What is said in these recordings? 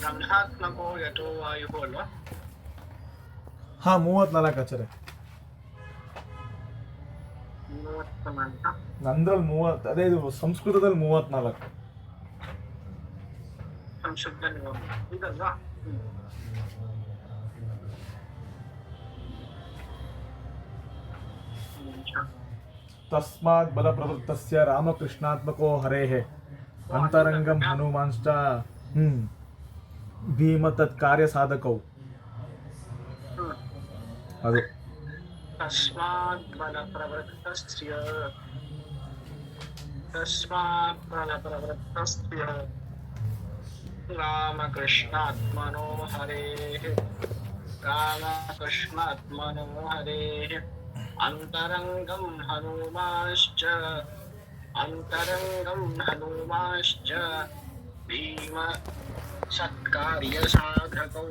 ಬ್ರಹ್ಮಾತ್ಮಕೋ ಯಥೋ ವಾಯು ಅಲ್ವಾ? ಹಾ 34 ಆಚಾರ್ಯ. ನಂದ್ರಲ್ಲಿ 30, ಅದೇ ಇದು ಸಂಸ್ಕೃತದಲ್ಲಿ 34. ಇದಲ್ವಾ? ತಸ್ಮಾತ್ ಬಲ ಪ್ರವೃತ್ತಸ್ಯ ರಾಮಕೃಷ್ಣಾತ್ಮಕೋ ಹರೇಃ ಅಂತರಂಗಂ ಹನುಮಾಂಶ್ಚ ಭೀಮ ತತ್ ಕಾರ್ಯ ಸಾಧಕೌ. ಅದು ತಸ್ಮಾತ್ ಬಲ ಪ್ರವೃತ್ತಸ್ಯ ರಾಮಕೃಷ್ಣಾತ್ಮನೋ ಹರೇಃ ಅಂತರಂಗಂ ಹನುಮಾಶ್ಚ ಭೀಮ ಸತ್ಕಾರ್ಯ ಸಾಧಕೌ.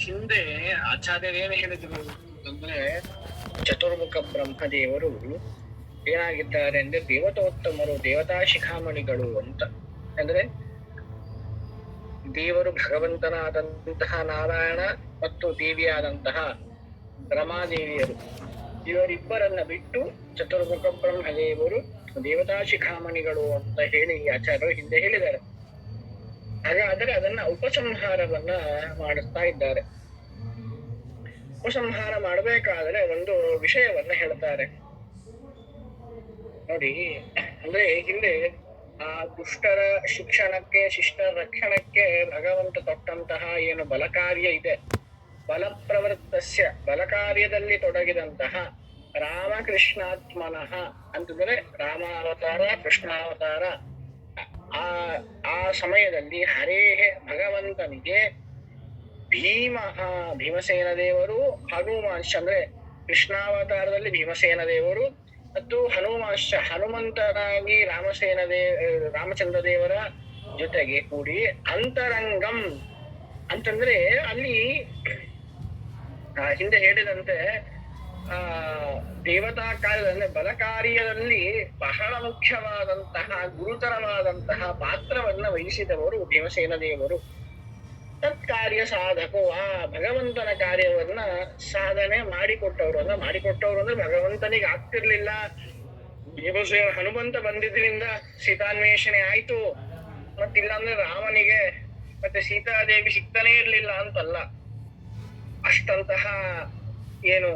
ಹಿಂದೆ ಆಚಾರ್ಯರೇನು ಹೇಳಿದ್ರು ಅಂದ್ರೆ, ಚತುರ್ಮುಖ ಬ್ರಹ್ಮದೇವರು ಏನಾಗಿದ್ದಾರೆ ಅಂದ್ರೆ ದೇವತೋತ್ತಮರು, ದೇವತಾ ಶಿಖಾಮಣಿಗಳು ಅಂತ. ಅಂದ್ರೆ ದೇವರು ಭಗವಂತನಾದಂತಹ ನಾರಾಯಣ ಮತ್ತು ದೇವಿಯಾದಂತಹ ರಮಾದೇವಿಯರು, ಇವರಿಬ್ಬರನ್ನ ಬಿಟ್ಟು ಚತುರ್ಮುಖ ಬ್ರಹ್ಮದೇವರು ದೇವತಾ ಶಿಖಾಮಣಿಗಳು ಅಂತ ಹೇಳಿ ಆಚಾರ್ಯರು ಹಿಂದೆ ಹೇಳಿದ್ದಾರೆ. ಹಾಗಾದರೆ ಅದನ್ನ ಉಪಸಂಹಾರವನ್ನ ಮಾಡಿಸ್ತಾ ಇದ್ದಾರೆ. ಉಪಸಂಹಾರ ಮಾಡಬೇಕಾದ್ರೆ ಒಂದು ವಿಷಯವನ್ನ ಹೇಳ್ತಾರೆ ನೋಡಿ. ಅಂದ್ರೆ ಹಿಂದೆ ಆ ದುಷ್ಟರ ಶಿಕ್ಷಣಕ್ಕೆ, ಶಿಷ್ಟರ ರಕ್ಷಣಕ್ಕೆ ಭಗವಂತ ಕೊಟ್ಟಂತಹ ಏನು ಬಲಕಾರ್ಯ ಇದೆ, ಬಲಪ್ರವೃತ್ತಸ್ಯ, ಬಲಕಾರ್ಯದಲ್ಲಿ ತೊಡಗಿದಂತಹ ರಾಮಕೃಷ್ಣಾತ್ಮನಃ ಅಂತಂದ್ರೆ ರಾಮಾವತಾರ, ಕೃಷ್ಣಾವತಾರ, ಆ ಸಮಯದಲ್ಲಿ ಹರೇಃ ಭಗವಂತನಿಗೆ ಭೀಮಸೇನ ದೇವರು, ಹನುಮಾಂಶ ಅಂದ್ರೆ ಕೃಷ್ಣಾವತಾರದಲ್ಲಿ ಭೀಮಸೇನ ದೇವರು ಮತ್ತು ಹನುಮಾಂಶ ಹನುಮಂತನಾಗಿ ರಾಮಚಂದ್ರ ದೇವರ ಜೊತೆಗೆ ಕೂಡಿ ಅಂತರಂಗಂ ಅಂತಂದ್ರೆ ಅಲ್ಲಿ ಹಿಂದೆ ಹೇಳಿದಂತೆ ದೇವತಾ ಕಾರ್ಯದಲ್ಲಿ, ಬಲಕಾರ್ಯದಲ್ಲಿ ಬಹಳ ಮುಖ್ಯವಾದಂತಹ ಗುರುತರವಾದಂತಹ ಪಾತ್ರವನ್ನ ವಹಿಸಿದವರು ಭೀಮಸೇನ ದೇವರು. ತತ್ಕಾರ್ಯ ಸಾಧಕೋ, ಆ ಭಗವಂತನ ಕಾರ್ಯವನ್ನ ಸಾಧನೆ ಮಾಡಿಕೊಟ್ಟವರು ಅಂದ್ರೆ ಭಗವಂತನಿಗೆ ಆಗ್ತಿರ್ಲಿಲ್ಲ, ಭೀಮಸೇನ ಹನುಮಂತ ಬಂದಿದ್ರಿಂದ ಸೀತಾನ್ವೇಷಣೆ ಆಯ್ತು, ಮತ್ತಿಲ್ಲಾಂದ್ರೆ ರಾಮನಿಗೆ ಮತ್ತೆ ಸೀತಾದೇವಿ ಸಿಗ್ತಾನೆ ಇರ್ಲಿಲ್ಲ ಅಂತಲ್ಲ. ಅಷ್ಟಂತಹ ಏನು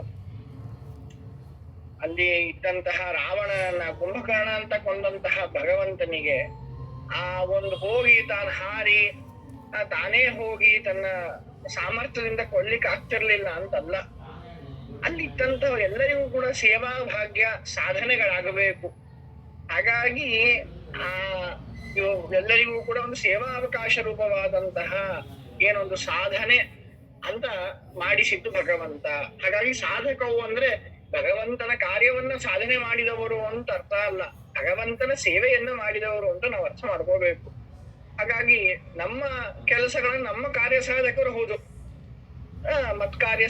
ಅಲ್ಲಿ ಇದ್ದಂತಹ ರಾವಣನ, ಕುಂಭಕರ್ಣ ಅಂತ ಕೊಂದಂತಹ ಭಗವಂತನಿಗೆ ಆ ಒಂದು ಹೋಗಿ ತಾನು ಹಾರಿ ತಾನೇ ಹೋಗಿ ತನ್ನ ಸಾಮರ್ಥ್ಯದಿಂದ ಕೊಡ್ಲಿಕ್ಕೆ ಆಗ್ತಿರ್ಲಿಲ್ಲ ಅಂತಲ್ಲ. ಅಲ್ಲಿದ್ದಂತಹ ಎಲ್ಲರಿಗೂ ಕೂಡ ಸೇವಾ ಭಾಗ್ಯ ಸಾಧನೆಗಳಾಗಬೇಕು. ಹಾಗಾಗಿ ಎಲ್ಲರಿಗೂ ಕೂಡ ಒಂದು ಸೇವಾ ಅವಕಾಶ ರೂಪವಾದಂತಹ ಏನೊಂದು ಸಾಧನೆ ಅಂತ ಮಾಡಿಸಿದ್ದು ಭಗವಂತ. ಹಾಗಾಗಿ ಸಾಧಕವು ಅಂದ್ರೆ ಭಗವಂತನ ಕಾರ್ಯವನ್ನ ಸಾಧನೆ ಮಾಡಿದವರು ಅಂತ ಅರ್ಥ ಅಲ್ಲ, ಭಗವಂತನ ಸೇವೆಯನ್ನ ಮಾಡಿದವರು ಅಂತ ನಾವು ಅರ್ಥ ಮಾಡ್ಕೋಬೇಕು. ಹಾಗಾಗಿ ನಮ್ಮ ಕೆಲಸಗಳನ್ನ ನಮ್ಮ ಕಾರ್ಯ ಸಾಧಕರು ಹೌದು. ಮತ್ಕಾರ್ಯ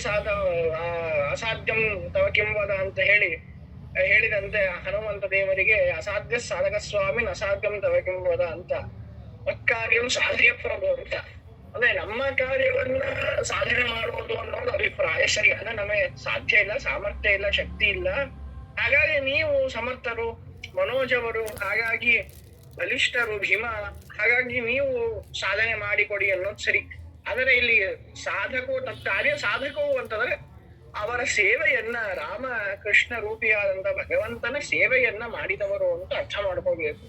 ಅಸಾಧ್ಯಂ ತವ ಕಿಂವದ ಅಂತ ಹೇಳಿದಂತೆ ಹನುಮಂತ ದೇವರಿಗೆ ಅಸಾಧ್ಯ ಸಾಧಕ ಸ್ವಾಮಿ ಅಸಾಧ್ಯಂ ತವ ಕಿಂವದ ಅಂತ, ಮತ್ಕಾರ್ಯಂ ಸಾಧ್ಯ ಪ್ರಭು ಅಂತ. ಅಂದ್ರೆ ನಮ್ಮ ಕಾರ್ಯವನ್ನ ಸಾಧನೆ ಮಾಡುವುದು ಅನ್ನೋದು ಅಭಿಪ್ರಾಯ ಸರಿ. ಅಲ್ಲ, ನಮಗೆ ಸಾಧ್ಯ ಇಲ್ಲ, ಸಾಮರ್ಥ್ಯ ಇಲ್ಲ, ಶಕ್ತಿ ಇಲ್ಲ, ಹಾಗಾಗಿ ನೀವು ಸಮರ್ಥರು, ಮನೋಜವರು, ಹಾಗಾಗಿ ಬಲಿಷ್ಠರು ಭೀಮ, ಹಾಗಾಗಿ ನೀವು ಸಾಧನೆ ಮಾಡಿಕೊಡಿ ಅನ್ನೋದು ಸರಿ. ಆದರೆ ಇಲ್ಲಿ ಸಾಧಕವು, ತತ್ಕಾರ್ಯ ಸಾಧಕವು ಅಂತಂದ್ರೆ ಅವರ ಸೇವೆಯನ್ನ, ರಾಮ ಕೃಷ್ಣ ರೂಪಿಯಾದಂತ ಭಗವಂತನ ಸೇವೆಯನ್ನ ಮಾಡಿದವರು ಅಂತ ಅರ್ಥ ಮಾಡ್ಕೋಬೇಕು.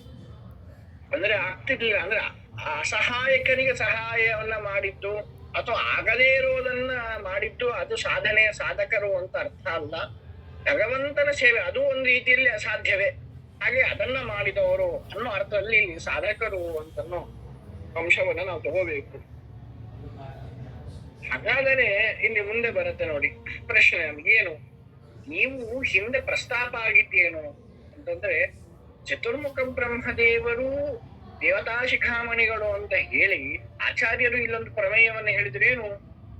ಅಂದ್ರೆ ಆಗ್ತಿರ್ಲಿಲ್ಲ ಅಂದ್ರೆ ಅಸಹಾಯಕನಿಗೆ ಸಹಾಯವನ್ನ ಮಾಡಿದ್ದು ಅಥವಾ ಆಗದೇ ಇರೋದನ್ನ ಮಾಡಿದ್ದು ಅದು ಸಾಧನೆಯ ಸಾಧಕರು ಅಂತ ಅರ್ಥ ಅಲ್ಲ. ಭಗವಂತನ ಸೇವೆ ಅದು ಒಂದು ರೀತಿಯಲ್ಲಿ ಅಸಾಧ್ಯವೇ, ಹಾಗೆ ಅದನ್ನ ಮಾಡಿದವರು ಅನ್ನೋ ಅರ್ಥದಲ್ಲಿ ಸಾಧಕರು ಅಂತನೋ ಅಂಶವನ್ನ ನಾವು ತಗೋಬೇಕು. ಹಾಗಾದರೆ ಇಲ್ಲಿ ಮುಂದೆ ಬರುತ್ತೆ ನೋಡಿ ಪ್ರಶ್ನೆ ನಮ್ಗೇನು, ನೀವು ಹಿಂದೆ ಪ್ರಸ್ತಾಪ ಆಗಿದ್ದೇನು ಅಂತಂದ್ರೆ ಚತುರ್ಮುಖ ಬ್ರಹ್ಮದೇವರು ದೇವತಾ ಶಿಖಾಮಣಿಗಳು ಅಂತ ಹೇಳಿ ಆಚಾರ್ಯರು ಇಲ್ಲೊಂದು ಪ್ರಮೇಯವನ್ನು ಹೇಳಿದ್ರೇನು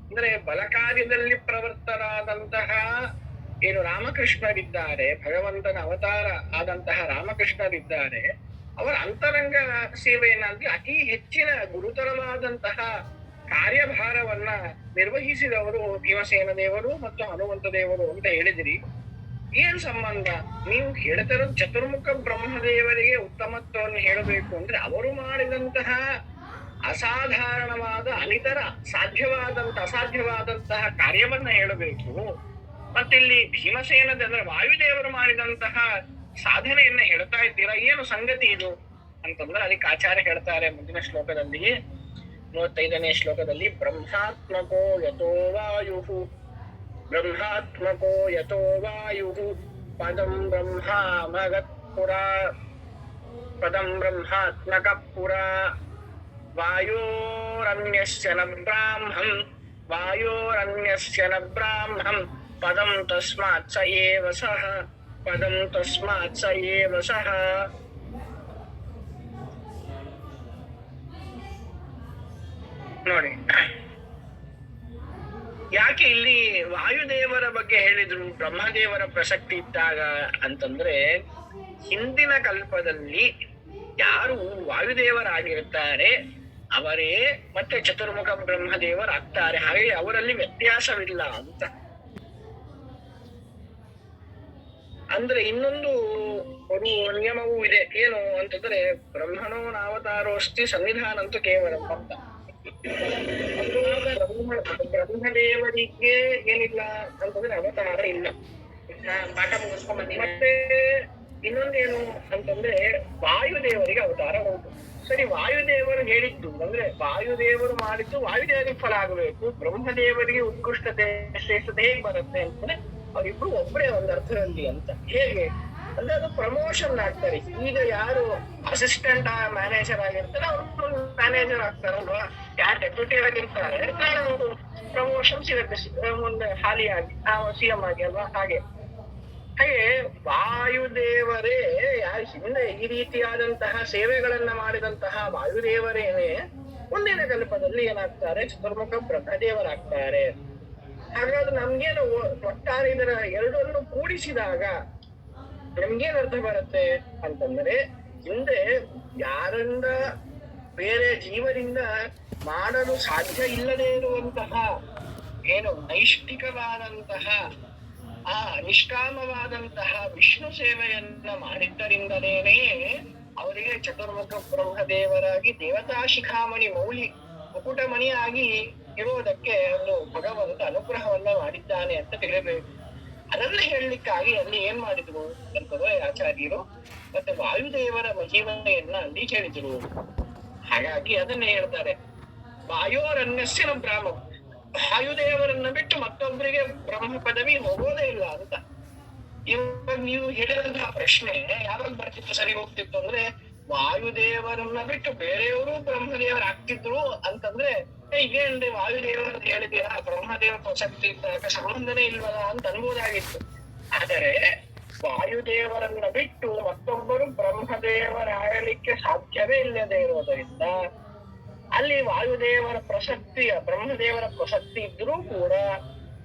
ಅಂದ್ರೆ ಬಲಕಾರ್ಯದಲ್ಲಿ ಪ್ರವೃತ್ತರಾದಂತಹ ಏನು ರಾಮಕೃಷ್ಣರಿದ್ದಾರೆ, ಭಗವಂತನ ಅವತಾರ ಆದಂತಹ ರಾಮಕೃಷ್ಣರಿದ್ದಾರೆ, ಅವರ ಅಂತರಂಗ ಸೇವೆಯನ್ನಾಗಿ ಅತಿ ಹೆಚ್ಚಿನ ಗುರುತರವಾದಂತಹ ಕಾರ್ಯಭಾರವನ್ನ ನಿರ್ವಹಿಸಿದವರು ಭೀಮಸೇನ ದೇವರು ಮತ್ತು ಹನುಮಂತ ದೇವರು ಅಂತ ಹೇಳಿದಿರಿ. ಏನ್ ಸಂಬಂಧ? ನೀವು ಹೇಳ್ತಿರೋದು ಚತುರ್ಮುಖ ಬ್ರಹ್ಮದೇವರಿಗೆ ಉತ್ತಮತ್ವವನ್ನು ಹೇಳಬೇಕು ಅಂದ್ರೆ ಅವರು ಮಾಡಿದಂತಹ ಅಸಾಧಾರಣವಾದ ಅನಿತರ ಅಸಾಧ್ಯವಾದಂತಹ ಕಾರ್ಯವನ್ನ ಹೇಳಬೇಕು. ಮತ್ತಿಲ್ಲಿ ಭೀಮಸೇನದ ಅಂದ್ರೆ ವಾಯುದೇವರು ಮಾಡಿದಂತಹ ಸಾಧನೆಯನ್ನ ಹೇಳ್ತಾ ಇದ್ದೀರಾ, ಏನು ಸಂಗತಿ ಇದು ಅಂತಂದ್ರೆ ಅದಕ್ಕೆ ಆಚಾರ್ಯ ಹೇಳ್ತಾರೆ ಮುಂದಿನ ಶ್ಲೋಕದಲ್ಲಿ 35ನೇ ಶ್ಲೋಕದಲ್ಲಿ, ಬ್ರಹ್ಮಾತ್ಮಕೋ ಯಥೋ ವಾಯು ಪದಂ ಬ್ರಹ್ಮಾತ್ಮಕ ಪುರ ವಾಯೋರನ್ಯಸ್ಯ ನ ಬ್ರಾಹ್ಮಂ ಪದಂ ತಸ್ಮಾತ್ ಸ ಏವ ಸಹ. ನೋಡಿ ಯಾಕೆ ಇಲ್ಲಿ ವಾಯುದೇವರ ಬಗ್ಗೆ ಹೇಳಿದ್ರು ಬ್ರಹ್ಮದೇವರ ಪ್ರಸಕ್ತಿ ಇದ್ದಾಗ ಅಂತಂದ್ರೆ, ಹಿಂದಿನ ಕಲ್ಪದಲ್ಲಿ ಯಾರು ವಾಯುದೇವರಾಗಿರ್ತಾರೆ ಅವರೇ ಮತ್ತೆ ಚತುರ್ಮುಖ ಬ್ರಹ್ಮದೇವರಾಗ್ತಾರೆ. ಹಾಗೆ ಅವರಲ್ಲಿ ವ್ಯತ್ಯಾಸವಿಲ್ಲ ಅಂತ. ಅಂದ್ರೆ ಇನ್ನೊಂದು ಒಂದು ನಿಯಮವೂ ಇದೆ, ಏನು ಅಂತಂದ್ರೆ ಬ್ರಹ್ಮಣೋ ನಾವತಾರೋಸ್ತಿ ಸನ್ನಿಧಾನಂತೂ ಕೇವಲ ಅಂತ. ಬ್ರಹ್ಮದೇವರಿಗೆ ಏನಿಲ್ಲ ಅಂತಂದ್ರೆ ಅವತಾರ ಇಲ್ಲ. ಪಾಠ ಮುಗಿಸ್ಕೊಂಡ್ ಬಂದಿ. ಮತ್ತೆ ಇನ್ನೊಂದೇನು ಅಂತಂದ್ರೆ ವಾಯುದೇವರಿಗೆ ಅವತಾರ ಉಂಟು. ಸರಿ, ವಾಯುದೇವರು ಹೇಳಿದ್ದು ಅಂದ್ರೆ ವಾಯುದೇವರು ಮಾಡಿದ್ದು ವಾಯುದೇವರಿಗೆ ಫಲ ಆಗಬೇಕು, ಬ್ರಹ್ಮದೇವರಿಗೆ ಉತ್ಕೃಷ್ಟತೆ ಶ್ರೇಷ್ಠತೆ ಹೇಗೆ ಬರುತ್ತೆ ಅಂತಂದ್ರೆ ಅವರಿಬ್ರು ಒಬ್ಬರೇ ಒಂದು ಅರ್ಥದಲ್ಲಿ ಅಂತ. ಹೇಗೆ ಅಂದ್ರೆ ಅದು ಪ್ರಮೋಷನ್ ಆಗ್ತಾರೆ. ಈಗ ಯಾರು ಅಸಿಸ್ಟೆಂಟ್ ಮ್ಯಾನೇಜರ್ ಆಗಿರ್ತಾರೆ ಅವರು ಮ್ಯಾನೇಜರ್ ಆಗ್ತಾರಲ್ವಾ, ಯಾರು ಡೆಪ್ಯೂಟಿ ಆಗಿರ್ತಾರೆ ಪ್ರಮೋಷನ್ ಸಿಗುತ್ತೆ ಮುಂದೆ ಹಾಲಿಯಾಗಿ CM ಆಗಿ ಅಲ್ವಾ. ಹಾಗೆ ವಾಯುದೇವರೇ ಹಿಂದೆ ಈ ರೀತಿಯಾದಂತಹ ಸೇವೆಗಳನ್ನ ಮಾಡಿದಂತಹ ವಾಯುದೇವರೇನೆ ಮುಂದಿನ ಕಲ್ಪದಲ್ಲಿ ಏನಾಗ್ತಾರೆ, ಚತುರ್ಮುಖ ಬ್ರಹ್ಮದೇವರಾಗ್ತಾರೆ. ಹಾಗಾದ್ರೆ ನಮ್ಗೇನು ಒಟ್ಟಾರೆ ಇದರ ಎರಡನ್ನು ಕೂಡಿಸಿದಾಗ ನಮ್ಗೇನ್ ಅರ್ಥ ಬರುತ್ತೆ ಅಂತಂದ್ರೆ, ಹಿಂದೆ ಯಾರಿಂದ ಬೇರೆ ಜೀವರಿಂದ ಮಾಡಲು ಸಾಧ್ಯ ಇಲ್ಲದೆ ಇರುವಂತಹ ಏನು ನೈಷ್ಠಿಕವಾದಂತಹ ನಿಷ್ಕಾಮವಾದಂತಹ ವಿಷ್ಣು ಸೇವೆಯನ್ನ ಮಾಡಿದ್ದರಿಂದಲೇನೆ ಅವರಿಗೆ ಚತುರ್ಮುಖ ಬ್ರಹ್ಮದೇವರಾಗಿ ದೇವತಾ ಶಿಖಾಮಣಿ ಮೌಲಿ ಮುಕುಟಮಣಿಯಾಗಿ ಇರುವುದಕ್ಕೆ ಒಂದು ಭಗವಂತ ಅನುಗ್ರಹವನ್ನ ಮಾಡಿದ್ದಾನೆ ಅಂತ ತಿಳಿಯಬೇಕು. ಅದನ್ನ ಹೇಳಲಿಕ್ಕಾಗಿ ಅಲ್ಲಿ ಏನ್ ಮಾಡಿದ್ರು ಅಂತಂದ್ರೆ ಆಚಾರ್ಯರು ಮತ್ತೆ ವಾಯುದೇವರ ಮಹಿಮೆಯನ್ನ ಅಲ್ಲಿ ಹೇಳಿದ್ರು. ಹಾಗಾಗಿ ಅದನ್ನೇ ಹೇಳ್ತಾರೆ, ವಾಯೋರನ್ಯಸ್ಯ ಬ್ರಾಹ್ಮ, ವಾಯುದೇವರನ್ನ ಬಿಟ್ಟು ಮತ್ತೊಬ್ಬರಿಗೆ ಬ್ರಹ್ಮ ಪದವಿ ಹೋಗೋದೇ ಇಲ್ಲ ಅಂತ. ಇವಾಗ ನೀವು ಹೇಳಿದಂತಹ ಪ್ರಶ್ನೆ ಯಾವಾಗ ಬರ್ತಿತ್ತು, ಸರಿ ಹೋಗ್ತಿತ್ತು ಅಂದ್ರೆ ವಾಯುದೇವರನ್ನ ಬಿಟ್ಟು ಬೇರೆಯವರು ಬ್ರಹ್ಮದೇವರಾಗ್ತಿದ್ರು ಅಂತಂದ್ರೆ ಈಗೇನ್ರಿ ವಾಯುದೇವರನ್ನ ಹೇಳಿದೀರಾ, ಬ್ರಹ್ಮದೇವ ಪ್ರಸಕ್ತಿ ಇದ್ದಾಗ ಸಂಬಂಧನೇ ಇಲ್ವಲ್ಲ ಅಂತ ಅನ್ಬೋದಾಗಿತ್ತು. ಆದರೆ ವಾಯುದೇವರನ್ನ ಬಿಟ್ಟು ಮತ್ತೊಬ್ಬರು ಬ್ರಹ್ಮದೇವರಾಗಲಿಕ್ಕೆ ಸಾಧ್ಯವೇ ಇಲ್ಲದೆ ಇರೋದರಿಂದ ಅಲ್ಲಿ ವಾಯುದೇವರ ಪ್ರಸಕ್ತಿಯ ಬ್ರಹ್ಮದೇವರ ಪ್ರಸಕ್ತಿ ಇದ್ರೂ ಕೂಡ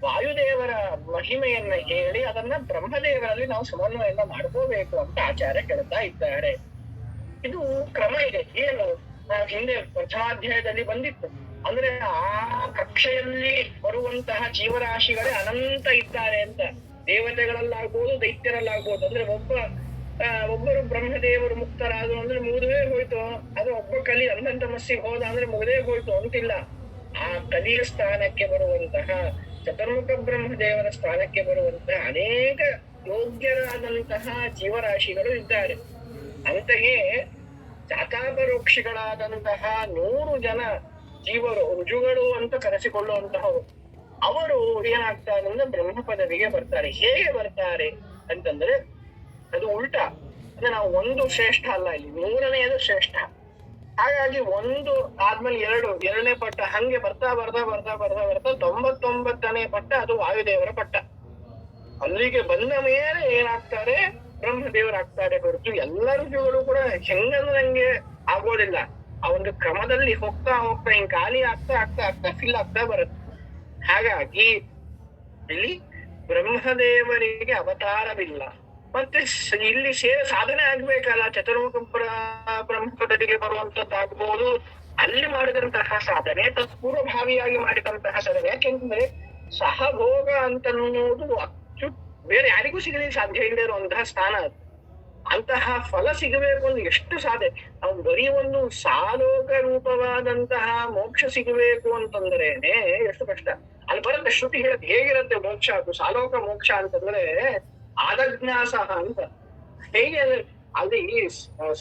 ವಾಯುದೇವರ ಮಹಿಮೆಯನ್ನ ಹೇಳಿ ಅದನ್ನ ಬ್ರಹ್ಮದೇವರಲ್ಲಿ ನಾವು ಸಮನ್ವಯನ ಮಾಡ್ಕೋಬೇಕು ಅಂತ ಆಚಾರ್ಯ ಹೇಳ್ತಾ ಇದ್ದಾರೆ. ಇದು ಕ್ರಮ ಇದೆ. ಏನು ಹಿಂದೆ ಪ್ರಥಮಾಧ್ಯಾಯದಲ್ಲಿ ಬಂದಿತ್ತು ಅಂದ್ರೆ ಆ ಕಕ್ಷೆಯಲ್ಲಿ ಬರುವಂತಹ ಜೀವರಾಶಿಗಳೇ ಅನಂತ ಇದ್ದಾರೆ ಅಂತ. ದೇವತೆಗಳಲ್ಲಾಗ್ಬೋದು, ದೈತ್ಯರಲ್ಲಾಗ್ಬೋದು. ಅಂದ್ರೆ ಒಬ್ಬರು ಬ್ರಹ್ಮದೇವರು ಮುಕ್ತರಾದ್ರು ಅಂದ್ರೆ ಮುಗಿದೇ ಹೋಯ್ತು, ಅದು ಒಬ್ಬ ಕಲಿ ಅಂಧಂತಮಸ್ಸಿಗೆ ಹೋದ ಅಂದ್ರೆ ಮುಗಿದೇ ಹೋಯ್ತು ಅಂತಿಲ್ಲ. ಆ ಕಲಿಯ ಸ್ಥಾನಕ್ಕೆ ಬರುವಂತಹ ಚತುರ್ಮುಖ ಬ್ರಹ್ಮದೇವರ ಸ್ಥಾನಕ್ಕೆ ಬರುವಂತಹ ಅನೇಕ ಯೋಗ್ಯರಾದಂತಹ ಜೀವರಾಶಿಗಳು ಇದ್ದಾರೆ. ಅಂತೆಯೇ ಚಾತಾಪರೋಕ್ಷಿಗಳಾದಂತಹ 100 ಜನ ಜೀವರು ರುಜುಗಳು ಅಂತ ಕರೆಸಿಕೊಳ್ಳುವಂತಹವರು ಅವರು ಏನಾಗ್ತಾರೆ ಅಂದ್ರೆ ಬ್ರಹ್ಮ ಪದವಿಗೆ ಬರ್ತಾರೆ. ಹೇಗೆ ಬರ್ತಾರೆ ಅಂತಂದ್ರೆ ಅದು ಉಲ್ಟಾ. ಅಂದ್ರೆ ನಾವು ಒಂದು ಶ್ರೇಷ್ಠ ಅಲ್ಲ, ಇಲ್ಲಿ 100ನೇದು ಶ್ರೇಷ್ಠ. ಹಾಗಾಗಿ ಒಂದು ಆದ್ಮೇಲೆ ಎರಡನೇ ಪಟ್ಟ ಹಂಗೆ ಬರ್ತಾ 99ನೇ ಪಟ್ಟ ಅದು ವಾಯುದೇವರ ಪಟ್ಟ. ಅಲ್ಲಿಗೆ ಬಂದ ಮೇಲೆ ಏನಾಗ್ತಾರೆ, ಬ್ರಹ್ಮದೇವರಾಗ್ತಾರೆ ಹೊರತು ಎಲ್ಲ ಋಷಿಗಳು ಕೂಡ ಹೆಂಗಂದ್ರೆ ಆಗೋದಿಲ್ಲ. ಆ ಒಂದು ಕ್ರಮದಲ್ಲಿ ಹೋಗ್ತಾ ಹಿಂಗ್ ಖಾಲಿ ಆಗ್ತಾ ಫಿಲ್ ಆಗ್ತಾ ಬರುತ್ತೆ. ಹಾಗಾಗಿ ಇಲ್ಲಿ ಬ್ರಹ್ಮದೇವರಿಗೆ ಅವತಾರವಿಲ್ಲ. ಮತ್ತೆ ಇಲ್ಲಿ ಸಾಧನೆ ಆಗ್ಬೇಕಲ್ಲ, ಚತುರ್ಮುಖ ಬ್ರಹ್ಮಪದರಿಗೆ ಬರುವಂತದ್ದಾಗ್ಬೋದು, ಅಲ್ಲಿ ಮಾಡಿದಂತಹ ಸಾಧನೆ ತತ್ಪೂರ್ವಭಾವಿಯಾಗಿ ಮಾಡಿದಂತಹ ಸಾಧನೆ. ಯಾಕೆಂತಂದ್ರೆ ಸಹಭೋಗ ಅಂತನ್ನೋದು ಬೇರೆ ಯಾರಿಗೂ ಸಿಗಲಿಕ್ಕೆ ಸಾಧ್ಯ ಇಲ್ಲದೆ ಇರುವಂತಹ ಸ್ಥಾನ ಅದು. ಅಂತಹ ಫಲ ಸಿಗಬೇಕು ಅಂದ್ರೆ ಎಷ್ಟು ಸಾಧ್ಯ. ನಾವು ಬರೀ ಒಂದು ಸಾಲೋಕ ರೂಪವಾದಂತಹ ಮೋಕ್ಷ ಸಿಗಬೇಕು ಅಂತಂದ್ರೇನೆ ಎಷ್ಟು ಕಷ್ಟ. ಅಲ್ಲಿ ಬರುತ್ತೆ ಶ್ರುತಿ ಹೇಳುತ್ತೆ ಹೇಗಿರುತ್ತೆ ಮೋಕ್ಷ, ಅದು ಸಾಲೋಕ ಮೋಕ್ಷ ಅಂತಂದ್ರೆ ಆದಜ್ಞಾಸಹ ಅಂತ. ಹೇಗೆ ಅಲ್ಲಿ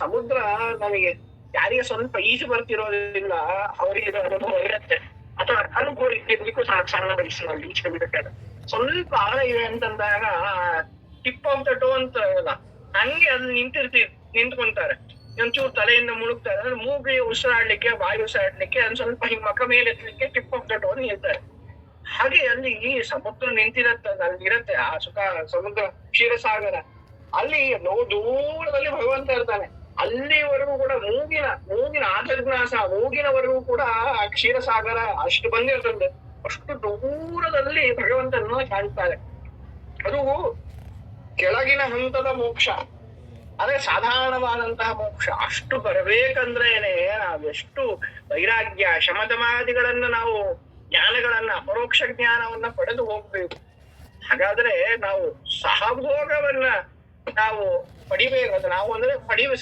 ಸಮುದ್ರ ನಮಗೆ ಯಾರಿಗೆ ಸ್ವಲ್ಪ ಈಜು ಬರ್ತಿರೋದ್ರಿಂದ ಅವರಿಗೆ ಅನುಭವ ಇರುತ್ತೆ, ಅಥವಾ ಅನುಭವ ಇರ್ಲಿಕ್ಕೂ ಸಣ್ಣ ವಯಸ್ಸಿನಲ್ಲಿ ಈಚೆ ಬಿಡುತ್ತೆ. ಸ್ವಲ್ಪ ಆಳ ಇವೆ ಅಂತಂದಾಗ ಟಿಪ್ ಆಫ್ ದ ಟೋ ಅಂತ ಹಂಗೆ ಅದು ನಿಂತ್ಕೊಂತಾರೆ, ಒಂಚೂರು ತಲೆಯಿಂದ ಮುಳುಗ್ತಾರೆ. ಅಂದ್ರೆ ಮೂಗಿಗೆ ಉಸಿರಾಡ್ಲಿಕ್ಕೆ, ವಾಯು ಉಸಿರಾಡ್ಲಿಕ್ಕೆ ಅದು ಸ್ವಲ್ಪ ಹಿಂಗ್ ಮಕ್ಕ ಮೇಲೆ ಎತ್ತಲಿಕ್ಕೆ ಟಿಪ್ ಆಫ್ ದ ಟೋ ನಿಲ್ತಾರೆ. ಹಾಗೆ ಅಲ್ಲಿ ಈ ಸಮುದ್ರ ನಿಂತಿರತ್ತೆ, ಅಲ್ಲಿ ಇರತ್ತೆ ಆ ಸಮುದ್ರ ಕ್ಷೀರಸಾಗರ. ಅಲ್ಲಿ ದೂರದಲ್ಲಿ ಭಗವಂತ ಇರ್ತಾನೆ. ಅಲ್ಲಿವರೆಗೂ ಕೂಡ ಮೂಗಿನ ಆದಜ್ಞಾಸ ಮೂಗಿನವರೆಗೂ ಕೂಡ ಆ ಕ್ಷೀರಸಾಗರ ಅಷ್ಟು ಬಂದಿರ್ತದೆ. ಅಷ್ಟು ದೂರದಲ್ಲಿ ಭಗವಂತನ ಕಾಣ್ತಾರೆ. ಅದು ಕೆಳಗಿನ ಹಂತದ ಮೋಕ್ಷ, ಅದೇ ಸಾಧಾರಣವಾದಂತಹ ಮೋಕ್ಷ. ಅಷ್ಟು ಬರಬೇಕಂದ್ರೇನೆ ನಾವೆಷ್ಟು ವೈರಾಗ್ಯ ಶಮದಮಾದಿಗಳನ್ನ ನಾವು ಜ್ಞಾನಗಳನ್ನ ಅಪರೋಕ್ಷ ಜ್ಞಾನವನ್ನ ಪಡೆದು ಹೋಗ್ಬೇಕು. ಹಾಗಾದ್ರೆ ನಾವು ಸಹಭೋಗವನ್ನ ನಾವು ಪಡಿಬೇಕು. ಅದು ನಾವು ಅಂದ್ರೆ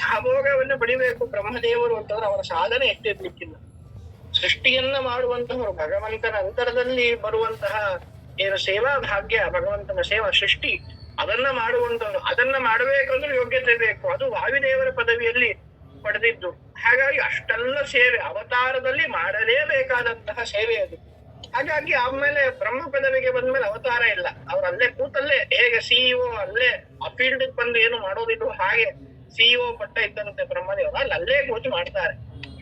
ಸಹಭೋಗವನ್ನ ಪಡಿಬೇಕು. ಬ್ರಹ್ಮದೇವರು ಅಂತಂದ್ರೆ ಅವರ ಸಾಧನೆ ಎಷ್ಟಿರ್ಲಿಕ್ಕಿಲ್ಲ. ಸೃಷ್ಟಿಯನ್ನ ಮಾಡುವಂತಹವರು ಭಗವಂತನ ಅಂತರದಲ್ಲಿ ಬರುವಂತಹ ಏನು ಸೇವಾ ಭಾಗ್ಯ, ಭಗವಂತನ ಸೇವಾ ಸೃಷ್ಟಿ ಅದನ್ನ ಮಾಡುವಂತವ್ರು. ಅದನ್ನ ಮಾಡಬೇಕಂದ್ರೆ ಯೋಗ್ಯತೆ ಬೇಕು. ಅದು ವಾಯುದೇವರ ಪದವಿಯಲ್ಲಿ ಪಡೆದಿದ್ದು. ಹಾಗಾಗಿ ಅಷ್ಟೆಲ್ಲ ಸೇವೆ ಅವತಾರದಲ್ಲಿ ಮಾಡಲೇಬೇಕಾದಂತಹ ಸೇವೆ ಅದು. ಹಾಗಾಗಿ ಆಮೇಲೆ ಬ್ರಹ್ಮ ಪದವಿಗೆ ಬಂದ್ಮೇಲೆ ಅವತಾರ ಇಲ್ಲ. ಅವ್ರ ಅಲ್ಲೇ ಕೂತಲ್ಲೇ ಹೇಗೆ ಸಿಇಒ ಅಲ್ಲೇ ಆ ಫೀಲ್ಡ್ ಬಂದು ಏನು ಮಾಡೋದಿಲ್ಲ, ಹಾಗೆ ಸಿಇಒ ಪಟ್ಟ ಇದ್ದಂತೆ ಬ್ರಹ್ಮದೇವರು ಅಲ್ಲಿ ಅಲ್ಲೇ ಕೂತು ಮಾಡ್ತಾರೆ.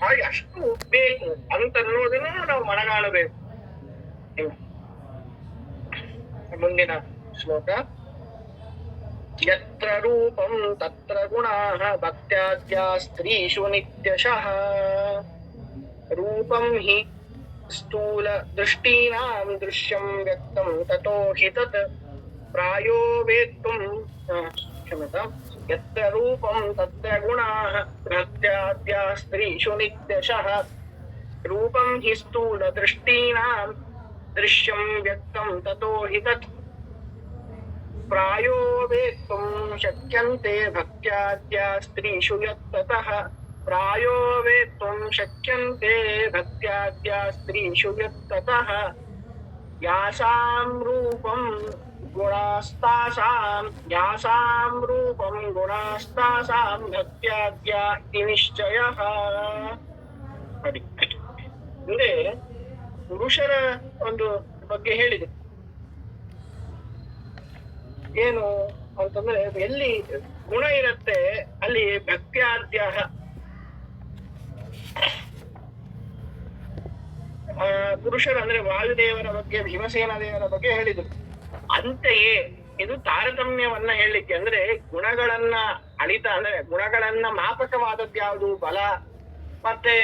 ಹಾಗೆ ಅಷ್ಟು ಬೇಕು ಅಂತ ಅನ್ನೋದನ್ನು ನಾವು ಮನಗಾಣಬೇಕು. ಮುಂದಿನ ಶ್ಲೋಕ. ಯತ್ರ ರೂಪಂ ತತ್ರ ಗುಣಾಃ ಭಕ್ತ್ಯಾದ್ಯಾ ಸ್ತ್ರೀಷು ನಿತ್ಯಶಃ ರೂಪಂ ಹಿ ಸ್ಥೂಲ ದೃಷ್ಟೀನಾಂ ದೃಶ್ಯಂ ವ್ಯಕ್ತಂ ತತೋ ಹಿ ತತ್ ಪ್ರಾಯೋ ವೇತ್ತುಂ ಕ್ಷಮ್ಯತಾಂ. ಯತ್ರ ರೂಪಂ ತತ್ರ ಗುಣಾಃ ಭಕ್ತ್ಯಾದ್ಯಾ ಸ್ತ್ರೀಷು ನಿತ್ಯಶಃ ರೂಪಂ ಹಿ ಸ್ಥೂಲ ದೃಷ್ಟೀನಾಂ ದೃಶ್ಯಂ ವ್ಯಕ್ತಂ ತತೋ ಹಿ ತತ್ ಪ್ರಾಯೋ ವೇತ್ತುಂ ಶಕ್ಯಂತೆ ಭಕ್ತ್ಯಾದ್ಯಾ ಸ್ತ್ರೀಷು ಯತ್ತತಃ ಪ್ರಾಯೋ ವೇತ್ತುಂ ಶಕ್ಯಂತೆ ಭಕ್ತ್ಯಾದ್ಯಾ ಸ್ತ್ರೀಷು ಯತ್ತತಃ ಯಾಸಾಂ ರೂಪಂ ಗುಣಾಸ್ತಾಸಾಂ ಭಕ್ತ್ಯಾದ್ಯಾ ಇತಿ ನಿಶ್ಚಯಃ. ಮುಂದೆ ಪುರುಷರ ಒಂದು ಬಗ್ಗೆ ಹೇಳಿದೆ. ಏನು ಅಂತಂದ್ರೆ ಎಲ್ಲಿ ಗುಣ ಇರುತ್ತೆ ಅಲ್ಲಿ ಭಕ್ತ್ಯಾದ್ಯ ಪುರುಷರು ಅಂದ್ರೆ ವಾಯುದೇವರ ಬಗ್ಗೆ, ಭೀಮಸೇನ ದೇವರ ಬಗ್ಗೆ ಹೇಳಿದ್ರು. ಅಂತೆಯೇ ಇದು ತಾರತಮ್ಯವನ್ನ ಹೇಳಲಿಕ್ಕೆ, ಅಂದ್ರೆ ಗುಣಗಳನ್ನ ಅಂದ್ರೆ ಗುಣಗಳನ್ನ ಮಾಪಕವಾದದ್ದು ಯಾವುದು, ಬಲ, ಮತ್ತೆ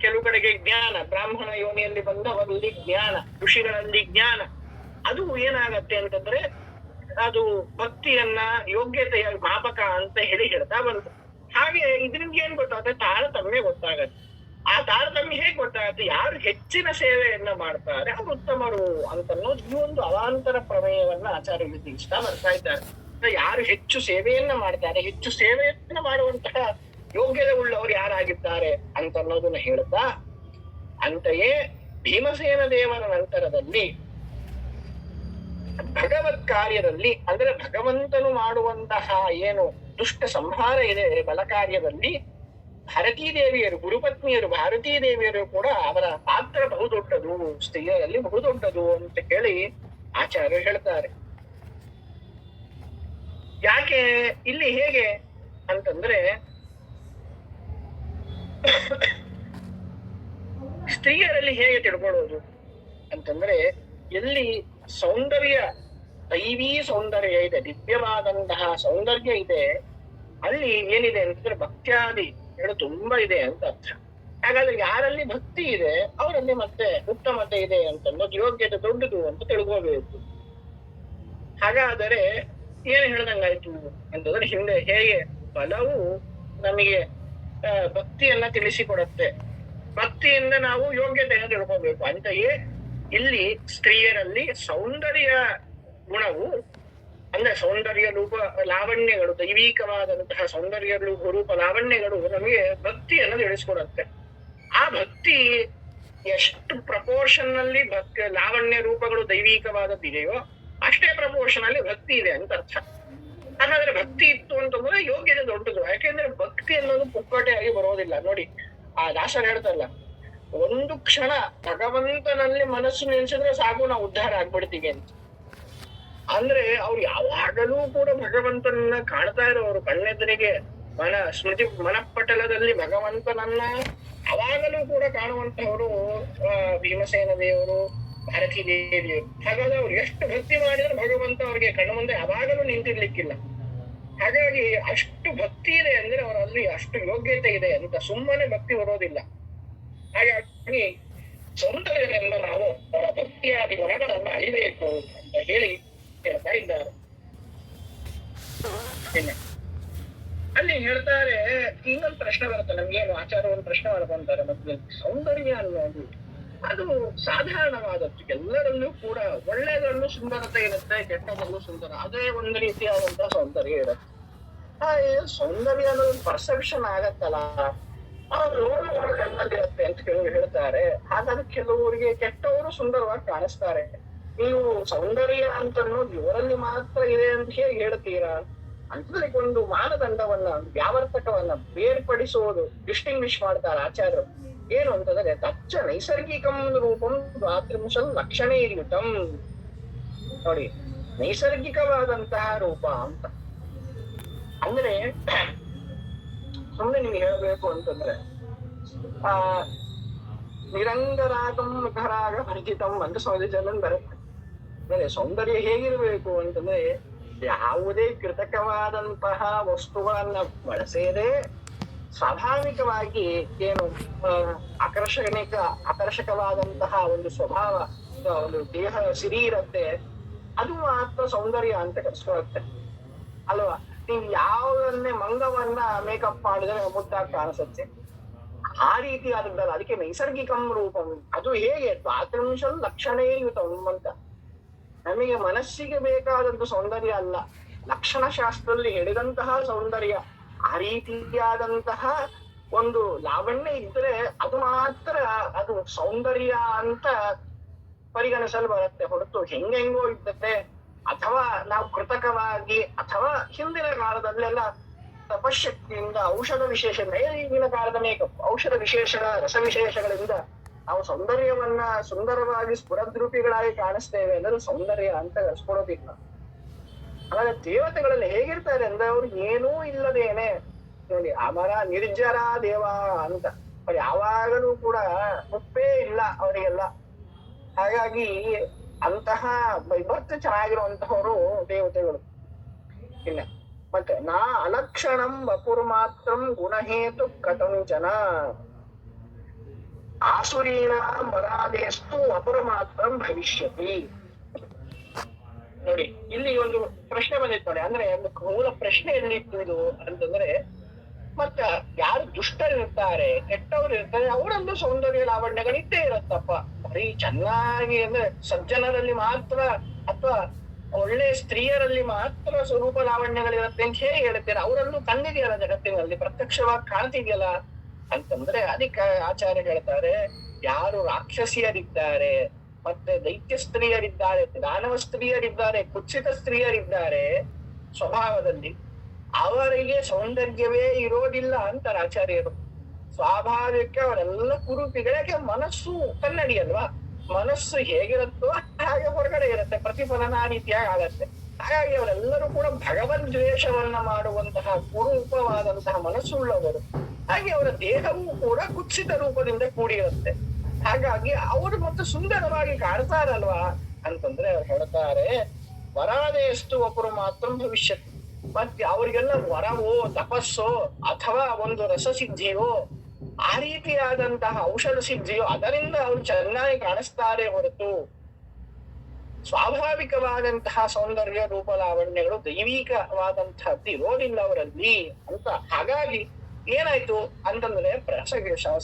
ಕೆಲವು ಕಡೆಗೆ ಜ್ಞಾನ, ಬ್ರಾಹ್ಮಣ ಯೋನಿಯಲ್ಲಿ ಬಂದವರಲ್ಲಿ ಜ್ಞಾನ, ಋಷಿಗಳಲ್ಲಿ ಜ್ಞಾನ. ಅದು ಏನಾಗತ್ತೆ ಅಂತಂದ್ರೆ ಅದು ಭಕ್ತಿಯನ್ನ ಯೋಗ್ಯತೆಯ ಮಾಪಕ ಅಂತ ಹೇಳ್ತಾ ಬಂತು. ಹಾಗೆ ಇದರಿಂದ ಏನ್ ಗೊತ್ತಾಗುತ್ತೆ, ತಾರತಮ್ಯ ಗೊತ್ತಾಗತ್ತೆ. ಆ ತಾರತಮ್ಯ ಹೇಗ್ ಗೊತ್ತಾಗತ್ತೆ, ಯಾರು ಹೆಚ್ಚಿನ ಸೇವೆಯನ್ನ ಮಾಡ್ತಾರೆ ಅವ್ರು ಉತ್ತಮರು ಅಂತನ್ನೋದು ಈ ಒಂದು ಅವಾಂತರ ಪ್ರಮೇಯವನ್ನ ಆಚಾರ್ಯರು ತಿಳಿಸ್ತಾ ಬರ್ತಾ ಇದ್ದಾರೆ. ಯಾರು ಹೆಚ್ಚು ಸೇವೆಯನ್ನ ಮಾಡ್ತಾರೆ, ಹೆಚ್ಚು ಸೇವೆಯನ್ನ ಮಾಡುವಂತಹ ಯೋಗ್ಯತೆ ಉಳ್ಳವರು ಯಾರಾಗಿದ್ದಾರೆ ಅಂತ ಅನ್ನೋದನ್ನ ಹೇಳ್ತಾ, ಅಂತೆಯೇ ಭೀಮಸೇನ ದೇವರ ನಂತರದಲ್ಲಿ ಭಗವತ್ ಕಾರ್ಯದಲ್ಲಿ ಅಂದ್ರೆ ಭಗವಂತನು ಮಾಡುವಂತಹ ಏನು ದುಷ್ಟ ಸಂಹಾರ ಇದೆ ಬಲ ಕಾರ್ಯದಲ್ಲಿ ಭಾರತೀ ದೇವಿಯರು, ಗುರುಪತ್ನಿಯರು ಭಾರತೀ ದೇವಿಯರು ಕೂಡ ಅವರ ಪಾತ್ರ ಬಹುದೊಡ್ಡದು, ಸ್ತ್ರೀಯರಲ್ಲಿ ಬಹುದೊಡ್ಡದು ಅಂತ ಹೇಳಿ ಆಚಾರ್ಯರು ಹೇಳ್ತಾರೆ. ಯಾಕೆ ಇಲ್ಲಿ ಹೇಗೆ ಅಂತಂದ್ರೆ ಸ್ತ್ರೀಯರಲ್ಲಿ ಹೇಗೆ ತಿಳ್ಕೊಳ್ಳೋದು ಅಂತಂದ್ರೆ, ಎಲ್ಲಿ ಸೌಂದರ್ಯ, ದೈವೀ ಸೌಂದರ್ಯ ಇದೆ, ದಿವ್ಯವಾದಂತಹ ಸೌಂದರ್ಯ ಇದೆ, ಅಲ್ಲಿ ಏನಿದೆ ಅಂತಂದ್ರೆ ಭಕ್ತ್ಯಾದಿಗಳು ತುಂಬಾ ಇದೆ ಅಂತ ಅರ್ಥ. ಹಾಗಾದ್ರೆ ಯಾರಲ್ಲಿ ಭಕ್ತಿ ಇದೆ ಅವರಲ್ಲಿ ಮತ್ತೆ ಉತ್ತಮತೆ ಇದೆ ಅಂತಂದು ಯೋಗ್ಯತೆ ದೊಡ್ಡದು ಅಂತ ತಿಳ್ಕೋಬೇಕು. ಹಾಗಾದರೆ ಏನ್ ಹೇಳ್ದಂಗಾಯ್ತು ಅಂತಂದ್ರೆ, ಹಿಂದೆ ಹೇಗೆ ಫಲವು ನಮಗೆ ಭಕ್ತಿಯನ್ನ ತಿಳಿಸಿಕೊಡುತ್ತೆ, ಭಕ್ತಿಯಿಂದ ನಾವು ಯೋಗ್ಯತೆಯನ್ನು ತಿಳ್ಕೋಬೇಕು, ಅಂತೆಯೇ ಇಲ್ಲಿ ಸ್ತ್ರೀಯರಲ್ಲಿ ಸೌಂದರ್ಯ ಗುಣವು ಅಂದ್ರೆ ಸೌಂದರ್ಯ ರೂಪ ಲಾವಣ್ಯಗಳು, ದೈವಿಕವಾದಂತಹ ಸೌಂದರ್ಯ ರೂಪ ಲಾವಣ್ಯಗಳು ನಮಗೆ ಭಕ್ತಿಯನ್ನು ತಿಳಿಸ್ಕೊಡುತ್ತೆ. ಆ ಭಕ್ತಿ ಎಷ್ಟು ಪ್ರಪೋರ್ಷನ್ ನಲ್ಲಿ ಭಕ್ತಿ ಲಾವಣ್ಯ ರೂಪಗಳು ದೈವಿಕವಾದದ್ದಿದೆಯೋ ಅಷ್ಟೇ ಪ್ರಪೋರ್ಷನ್ ಅಲ್ಲಿ ಭಕ್ತಿ ಇದೆ ಅಂತ ಅರ್ಥ. ಹಾಗಾದ್ರೆ ಭಕ್ತಿ ಇತ್ತು ಅಂತಂದ್ರೆ ಯೋಗ್ಯತೆ ದೊಡ್ಡದು. ಯಾಕೆಂದ್ರೆ ಭಕ್ತಿ ಅನ್ನೋದು ಪುಕ್ಕಟೆ ಆಗಿ ಬರೋದಿಲ್ಲ. ನೋಡಿ, ಆ ದಾಸರು ಹೇಳ್ತಲ್ಲ, ಒಂದು ಕ್ಷಣ ಭಗವಂತನಲ್ಲಿ ಮನಸ್ಸು ನಿಲ್ಸಿದ್ರೆ ಸಾಕು, ನಾವು ಉದ್ಧಾರ ಆಗ್ಬಿಡ್ತೀವಿ ಅಂತ. ಅಂದ್ರೆ ಅವ್ರು ಯಾವಾಗಲೂ ಕೂಡ ಭಗವಂತನನ್ನ ಕಾಣ್ತಾ ಇರೋರು, ಕಣ್ಣೆದುರಿಗೆ ಮನಪಟಲದಲ್ಲಿ ಭಗವಂತನನ್ನ ಯಾವಾಗಲೂ ಕೂಡ ಕಾಣುವಂತವರು ಭೀಮಸೇನ ದೇವರು, ಭಾರತೀ ದೇವಿಯವರು. ಹಾಗಾದ್ರೆ ಅವ್ರು ಎಷ್ಟು ಭಕ್ತಿ ಮಾಡಿದ್ರೆ ಭಗವಂತ ಅವ್ರಿಗೆ ಕಣ್ಣು ಮುಂದೆ ಯಾವಾಗಲೂ ನಿಂತಿರ್ಲಿಕ್ಕಿಲ್ಲ. ಹಾಗಾಗಿ ಅಷ್ಟು ಭಕ್ತಿ ಇದೆ ಅಂದ್ರೆ ಅವರಲ್ಲಿ ಅಷ್ಟು ಯೋಗ್ಯತೆ ಇದೆ ಅಂತ, ಸುಮ್ಮನೆ ಭಕ್ತಿ ಬರೋದಿಲ್ಲ. ಹಾಗಾಗಿ ಸೌಂದರ್ಯದಿಂದ ನಾವು ಭಕ್ತಿಯಾದಿ ಗುಣಗಳನ್ನು ಅಳಿಬೇಕು ಅಂತ ಹೇಳಿ ಹೇಳ್ತಾ ಇದ್ದಾರೆ. ಅಲ್ಲಿ ಹೇಳ್ತಾರೆ, ಇನ್ನೊಂದು ಪ್ರಶ್ನೆ ಬರುತ್ತೆ ನಮ್ಗೇನು, ಆಚಾರ ಒಂದು ಪ್ರಶ್ನೆ ಮಾಡ್ಕೊಂತಾರೆ ಮತ್ತೆ, ಸೌಂದರ್ಯ ಅನ್ನೋದು ಅದು ಸಾಧಾರಣವಾದದ್ದು, ಎಲ್ಲರಲ್ಲೂ ಕೂಡ ಒಳ್ಳೆಯದರಲ್ಲೂ ಸುಂದರತೆ ಇರುತ್ತೆ, ಕೆಟ್ಟದಲ್ಲೂ ಸುಂದರ, ಅದೇ ಒಂದು ರೀತಿಯಾದಂತಹ ಸೌಂದರ್ಯ ಇರುತ್ತೆ. ಸೌಂದರ್ಯ ಅನ್ನೋದು ಪರ್ಸೆಪ್ಷನ್ ಆಗತ್ತಲ್ಲ, ಇರುತ್ತೆ ಅಂತ ಕೆಲವರು ಹೇಳ್ತಾರೆ. ಹಾಗಾದ್ರೆ ಕೆಲವರಿಗೆ ಕೆಟ್ಟವರು ಸುಂದರವಾಗಿ ಕಾಣಿಸ್ತಾರೆ. ನೀವು ಸೌಂದರ್ಯ ಅಂತ ಅನ್ನೋದು ಇವರಲ್ಲಿ ಮಾತ್ರ ಇದೆ ಅಂತ ಹೇಗೆ ಹೇಳ್ತೀರಾ ಅಂತಂದ್ರೆ, ಒಂದು ಮಾನದಂಡವನ್ನ, ವ್ಯಾವರ್ತಕವನ್ನ ಬೇರ್ಪಡಿಸುವುದು, ಡಿಸ್ಟಿಂಗ್ವಿಶ್ ಮಾಡ್ತಾರೆ ಆಚಾರ್ಯರು. ಏನು ಅಂತಂದ್ರೆ, ತಚ್ಚ ನೈಸರ್ಗಿಕಂ ರೂಪಂ ದ್ವಾತ್ರಿಂಶಂ ಲಕ್ಷಣೇರ್ಯುತಂ. ನೋಡಿ, ನೈಸರ್ಗಿಕವಾದಂತಹ ರೂಪ ಅಂತ ಅಂದ್ರೆ ಸುಮ್ಮನೆ ನಿಮ್ಗೆ ಹೇಳ್ಬೇಕು ಅಂತಂದ್ರೆ, ನಿರಂಗರಾಗಂ ಮುಖರಾಗ ಪರಿಚಿತಂ ಅಂತ ಸೌಂದರ್ಯ ಬರುತ್ತೆ. ಅಂದ್ರೆ ಸೌಂದರ್ಯ ಹೇಗಿರ್ಬೇಕು ಅಂತಂದ್ರೆ, ಯಾವುದೇ ಕೃತಕವಾದಂತಹ ವಸ್ತುಗಳನ್ನ ಬಳಸದೇ ಸ್ವಾಭಾವಿಕವಾಗಿ ಏನು ಆಕರ್ಷಕವಾದಂತಹ ಒಂದು ಸ್ವಭಾವ, ಒಂದು ದೇಹ ಸಿರಿ ಇರತ್ತೆ, ಅದು ಮಾತ್ರ ಸೌಂದರ್ಯ ಅಂತ ಕರ್ಸ್ಕೊಳತ್ತೆ ಅಲ್ವಾ. ನೀವು ಯಾವನ್ನೇ ಮಂಗವನ್ನ ಮೇಕಪ್ ಮಾಡಿದ್ರೆ ಮುದ್ದಾಗಿ ಕಾಣಿಸುತ್ತೆ, ಆ ರೀತಿ ಆದದ್ದಲ್ಲ. ಅದಕ್ಕೆ ನೈಸರ್ಗಿಕಂ ರೂಪಂ, ಅದು ಹೇಗೆ ದ್ವಾತ್ರಿಂಶಂ ಲಕ್ಷಣೇರ್ಯುತಂ ಅಂತ. ನಮಗೆ ಮನಸ್ಸಿಗೆ ಬೇಕಾದಂತ ಸೌಂದರ್ಯ ಅಲ್ಲ, ಲಕ್ಷಣ ಶಾಸ್ತ್ರದಲ್ಲಿ ಹೇಳಿದಂತಹ ಸೌಂದರ್ಯ, ಆ ರೀತಿಯಾದಂತಹ ಒಂದು ಲಾವಣ್ಯ ಇದ್ರೆ ಅದು ಮಾತ್ರ ಅದು ಸೌಂದರ್ಯ ಅಂತ ಪರಿಗಣಿಸಲು ಬರುತ್ತೆ ಹೊರತು ಹೆಂಗೆಂಗೋ ಇದ್ದತೆ, ಅಥವಾ ನಾವು ಕೃತಕವಾಗಿ, ಅಥವಾ ಹಿಂದಿನ ಕಾಲದಲ್ಲೆಲ್ಲ ತಪಶಕ್ತಿಯಿಂದ ಔಷಧ ವಿಶೇಷ, ಈಗಿನ ಕಾಲದ ಮೇಕಪ್ ಔಷಧ ವಿಶೇಷ ರಸವಿಶೇಷಗಳಿಂದ ನಾವು ಸೌಂದರ್ಯವನ್ನ ಸುಂದರವಾಗಿ ಸ್ಫುರದ್ರೂಪಿಗಳಾಗಿ ಕಾಣಿಸ್ತೇವೆ ಅಂದ್ರೆ ಸೌಂದರ್ಯ ಅಂತ ಕರ್ಸ್ಕೊಡೋದಿಲ್ಲ. ಹಾಗಾದ್ರೆ ದೇವತೆಗಳಲ್ಲಿ ಹೇಗಿರ್ತಾರೆ ಅಂದ್ರೆ, ಅವ್ರು ಏನೂ ಇಲ್ಲದೇನೆ, ನೋಡಿ, ಅಮರ ನಿರ್ಜರ ದೇವ ಅಂತ, ಅವ್ರು ಯಾವಾಗಲೂ ಕೂಡ ಉಪ್ಪೇ ಇಲ್ಲ ಅವರಿಗೆಲ್ಲ. ಹಾಗಾಗಿ ಅಂತಹ ವೈಭರ್ತ ಚೆನ್ನಾಗಿರುವಂತಹವರು ದೇವತೆಗಳು. ಇಲ್ಲ ಮತ್ತೆ ನಾ ಅಲಕ್ಷಣಂ ವಪುರ್ ಮಾತ್ರಂ ಗುಣಹೇತು ಕಥಂಚನ ಆಸುರೀಣ ಮರಾದೇಸ್ತು ವಪುರ್ ಮಾತ್ರಂ ಭವಿಷ್ಯತಿ. ನೋಡಿ, ಇಲ್ಲಿ ಒಂದು ಪ್ರಶ್ನೆ ಬಂದಿತ್ತು ನೋಡಿ, ಅಂದ್ರೆ ಮೂಲ ಪ್ರಶ್ನೆ ಎಲ್ಲಿತ್ತು ಇದು ಅಂತಂದ್ರೆ, ಮತ್ತ ಯಾರು ದುಷ್ಟರಿರ್ತಾರೆ, ಕೆಟ್ಟವ್ರು ಇರ್ತಾರೆ, ಅವರಲ್ಲೂ ಸೌಂದರ್ಯ ಲಾವಣ್ಯಗಳಿದ್ದೇ ಇರತ್ತಪ್ಪ. ಬರೀ ಚೆನ್ನಾಗಿ ಅಂದ್ರೆ ಸಜ್ಜನರಲ್ಲಿ ಮಾತ್ರ ಅಥವಾ ಒಳ್ಳೆ ಸ್ತ್ರೀಯರಲ್ಲಿ ಮಾತ್ರ ಸ್ವರೂಪ ಲಾವಣ್ಯಗಳಿರತ್ತೆ ಅಂತ ಹೇಗೆ ಹೇಳ್ತೀರ? ಅವರಲ್ಲೂ ಕಂಡಿದೆಯಲ್ಲ ಜಗತ್ತಿನಲ್ಲಿ, ಪ್ರತ್ಯಕ್ಷವಾಗಿ ಕಾಣ್ತಿದ್ಯಲ್ಲ ಅಂತಂದ್ರೆ, ಅದಕ್ಕೆ ಆಚಾರ್ಯ ಹೇಳ್ತಾರೆ, ಯಾರು ರಾಕ್ಷಸಿಯರಿದ್ದಾರೆ, ಮತ್ತೆ ದೈತ್ಯ ಸ್ತ್ರೀಯರಿದ್ದಾರೆ, ದಾನವ ಸ್ತ್ರೀಯರಿದ್ದಾರೆ, ಕುತ್ಸಿತ ಸ್ತ್ರೀಯರಿದ್ದಾರೆ ಸ್ವಭಾವದಲ್ಲಿ, ಅವರಿಗೆ ಸೌಂದರ್ಯವೇ ಇರೋದಿಲ್ಲ ಅಂತಾರೆ ಆಚಾರ್ಯರು. ಸ್ವಾಭಾವಿಕ ಅವರೆಲ್ಲ ಕುರೂಪಿಗಳು. ಯಾಕೆ ಮನಸ್ಸು ಕನ್ನಡಿ ಅಲ್ವಾ, ಮನಸ್ಸು ಹೇಗಿರುತ್ತೋ ಹಾಗೆ ಹೊರಗಡೆ ಇರುತ್ತೆ, ಪ್ರತಿಫಲನ ಆ ರೀತಿಯಾಗಿ ಆಗತ್ತೆ. ಹಾಗಾಗಿ ಅವರೆಲ್ಲರೂ ಕೂಡ ಭಗವದ್ವೇಷವನ್ನ ಮಾಡುವಂತಹ ಕುರೂಪವಾದಂತಹ ಮನಸ್ಸುಳ್ಳವರು. ಹಾಗೆ ಅವರ ದೇಹವೂ ಕೂಡ ಕುತ್ಸಿತ ರೂಪದಿಂದ ಕೂಡಿರುತ್ತೆ. ಹಾಗಾಗಿ ಅವರು ಮತ್ತೆ ಸುಂದರವಾಗಿ ಕಾಣ್ತಾರಲ್ವಾ ಅಂತಂದ್ರೆ ಅವ್ರು ಹೇಳ್ತಾರೆ, ವರಾದೆಯಷ್ಟು ಒಬ್ಬರು ಮಾತ್ರ ಭವಿಷ್ಯತ್. ಮತ್ತೆ ಅವರಿಗೆಲ್ಲ ವರವೋ ತಪಸ್ಸೋ ಅಥವಾ ಒಂದು ರಸಸಿದ್ಧಿಯೋ ಆ ರೀತಿಯಾದಂತಹ ಔಷಧ ಸಿದ್ಧಿಯೋ ಅದರಿಂದ ಅವರು ಚೆನ್ನಾಗಿ ಕಾಣಿಸ್ತಾರೆ ಹೊರತು ಸ್ವಾಭಾವಿಕವಾದಂತಹ ಸೌಂದರ್ಯ ರೂಪ ಲಾವಣ್ಯಗಳು ದೈವಿಕವಾದಂತಹದ್ದು ಇರೋದಿಲ್ಲ ಅವರಲ್ಲಿ ಅಂತ. ಹಾಗಾಗಿ ಏನಾಯ್ತು ಅಂತಂದ್ರೆ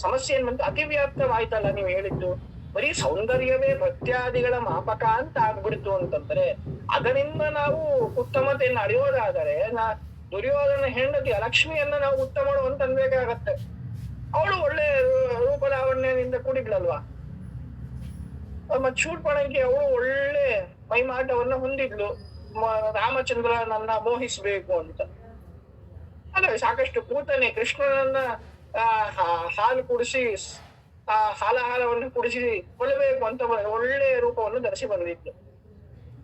ಸಮಸ್ಯೆ ಏನಂತ ಅತಿವ್ಯಾಪ್ತವಾಯ್ತಲ್ಲ ನೀವು ಹೇಳಿದ್ದು, ಬರೀ ಸೌಂದರ್ಯವೇ ಭಕ್ತ್ಯಾದಿಗಳ ಮಾಪಕ ಅಂತ ಆಗ್ಬಿಡ್ತು ಅಂತಂದ್ರೆ ಅದರಿಂದ ನಾವು ಉತ್ತಮತೆಯನ್ನು ಅಳೆಯೋದಾದರೆ ದುರ್ಯೋಧನ ಹೆಂಡತಿ ಲಕ್ಷ್ಮಿಯನ್ನ ನಾವು ಉತ್ತಮಳು ಅಂತ ಅನ್ಬೇಕಾಗತ್ತೆ. ಅವಳು ಒಳ್ಳೆ ರೂಪಲಾವಣ್ಯದಿಂದ ಕೂಡಿದ್ಲಲ್ವಾ. ಮತ್ ಶೂರ್ಪಣಖಿ ಅವಳು ಒಳ್ಳೆ ಮೈಮಾಟವನ್ನ ಹೊಂದಿದ್ಲು, ರಾಮಚಂದ್ರನನ್ನ ಮೋಹಿಸ್ಬೇಕು ಅಂತ. ಅದೇ ಸಾಕಷ್ಟು ಕೂತನೆ ಕೃಷ್ಣನನ್ನ ಹಾಲು ಕುಡಿಸಿ ಹಾಲವನ್ನು ಕುಡಿಸಿ ಕೊಲ್ಲಬೇಕು ಅಂತ ಒಳ್ಳೆ ರೂಪವನ್ನು ಧರಿಸಿ ಬಂದಿದ್ಲು.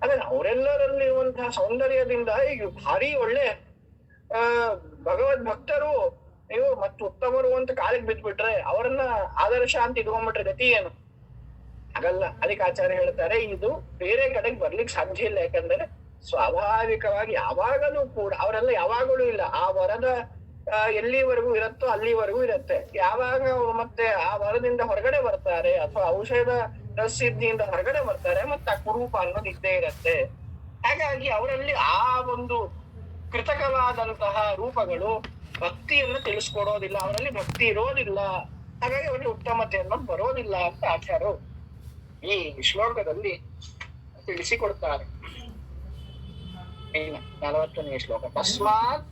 ಅದೇ ಅವರೆಲ್ಲರಲ್ಲಿರುವಂತಹ ಸೌಂದರ್ಯದಿಂದ ಈಗ ಭಾರಿ ಒಳ್ಳೆ ಭಗವದ್ ಭಕ್ತರು ನೀವು ಮತ್ತು ಉತ್ತಮರು ಅಂತ ಕಾಲಿಗೆ ಬಿದ್ಬಿಟ್ರೆ ಅವರನ್ನ ಆದರ್ಶ ಅಂತ ಇಟ್ಕೊಂಡ್ಬಿಟ್ರೆ ಗತಿ ಏನು? ಹಾಗಲ್ಲ. ಅದಕ್ಕೆ ಆಚಾರ್ಯ ಹೇಳ್ತಾರೆ, ಇದು ಬೇರೆ ಕಡೆಗೆ ಬರ್ಲಿಕ್ಕೆ ಸಾಧ್ಯ ಇಲ್ಲ. ಯಾಕಂದ್ರೆ ಸ್ವಾಭಾವಿಕವಾಗಿ ಯಾವಾಗಲೂ ಕೂಡ ಅವರೆಲ್ಲ ಯಾವಾಗಲೂ ಇಲ್ಲ, ಆ ವರದ ಎಲ್ಲಿವರೆಗೂ ಇರುತ್ತೋ ಅಲ್ಲಿವರೆಗೂ ಇರುತ್ತೆ. ಯಾವಾಗ ಮತ್ತೆ ಆ ವರದಿಂದ ಹೊರಗಡೆ ಬರ್ತಾರೆ ಅಥವಾ ಔಷಧ ಸಿದ್ಧಿಯಿಂದ ಹೊರಗಡೆ ಬರ್ತಾರೆ ಮತ್ತೆ ಆ ಕುರೂಪ ಅನ್ನೋದು ಇದ್ದೇ ಇರತ್ತೆ. ಹಾಗಾಗಿ ಅವರಲ್ಲಿ ಆ ಒಂದು ಕೃತಕವಾದಂತಹ ರೂಪಗಳು ಭಕ್ತಿಯನ್ನು ತಿಳಿಸ್ಕೊಡೋದಿಲ್ಲ, ಅವರಲ್ಲಿ ಭಕ್ತಿ ಇರೋದಿಲ್ಲ. ಹಾಗಾಗಿ ಅವರಿಗೆ ಉತ್ತಮತೆ ಅನ್ನೋದು ಬರೋದಿಲ್ಲ ಅಂತ ಆಚಾರ್ಯರು ಈ ಶ್ಲೋಕದಲ್ಲಿ ತಿಳಿಸಿಕೊಡ್ತಾರೆ. 40ನೇ ಶ್ಲೋಕ. ತಸ್ಮಾತ್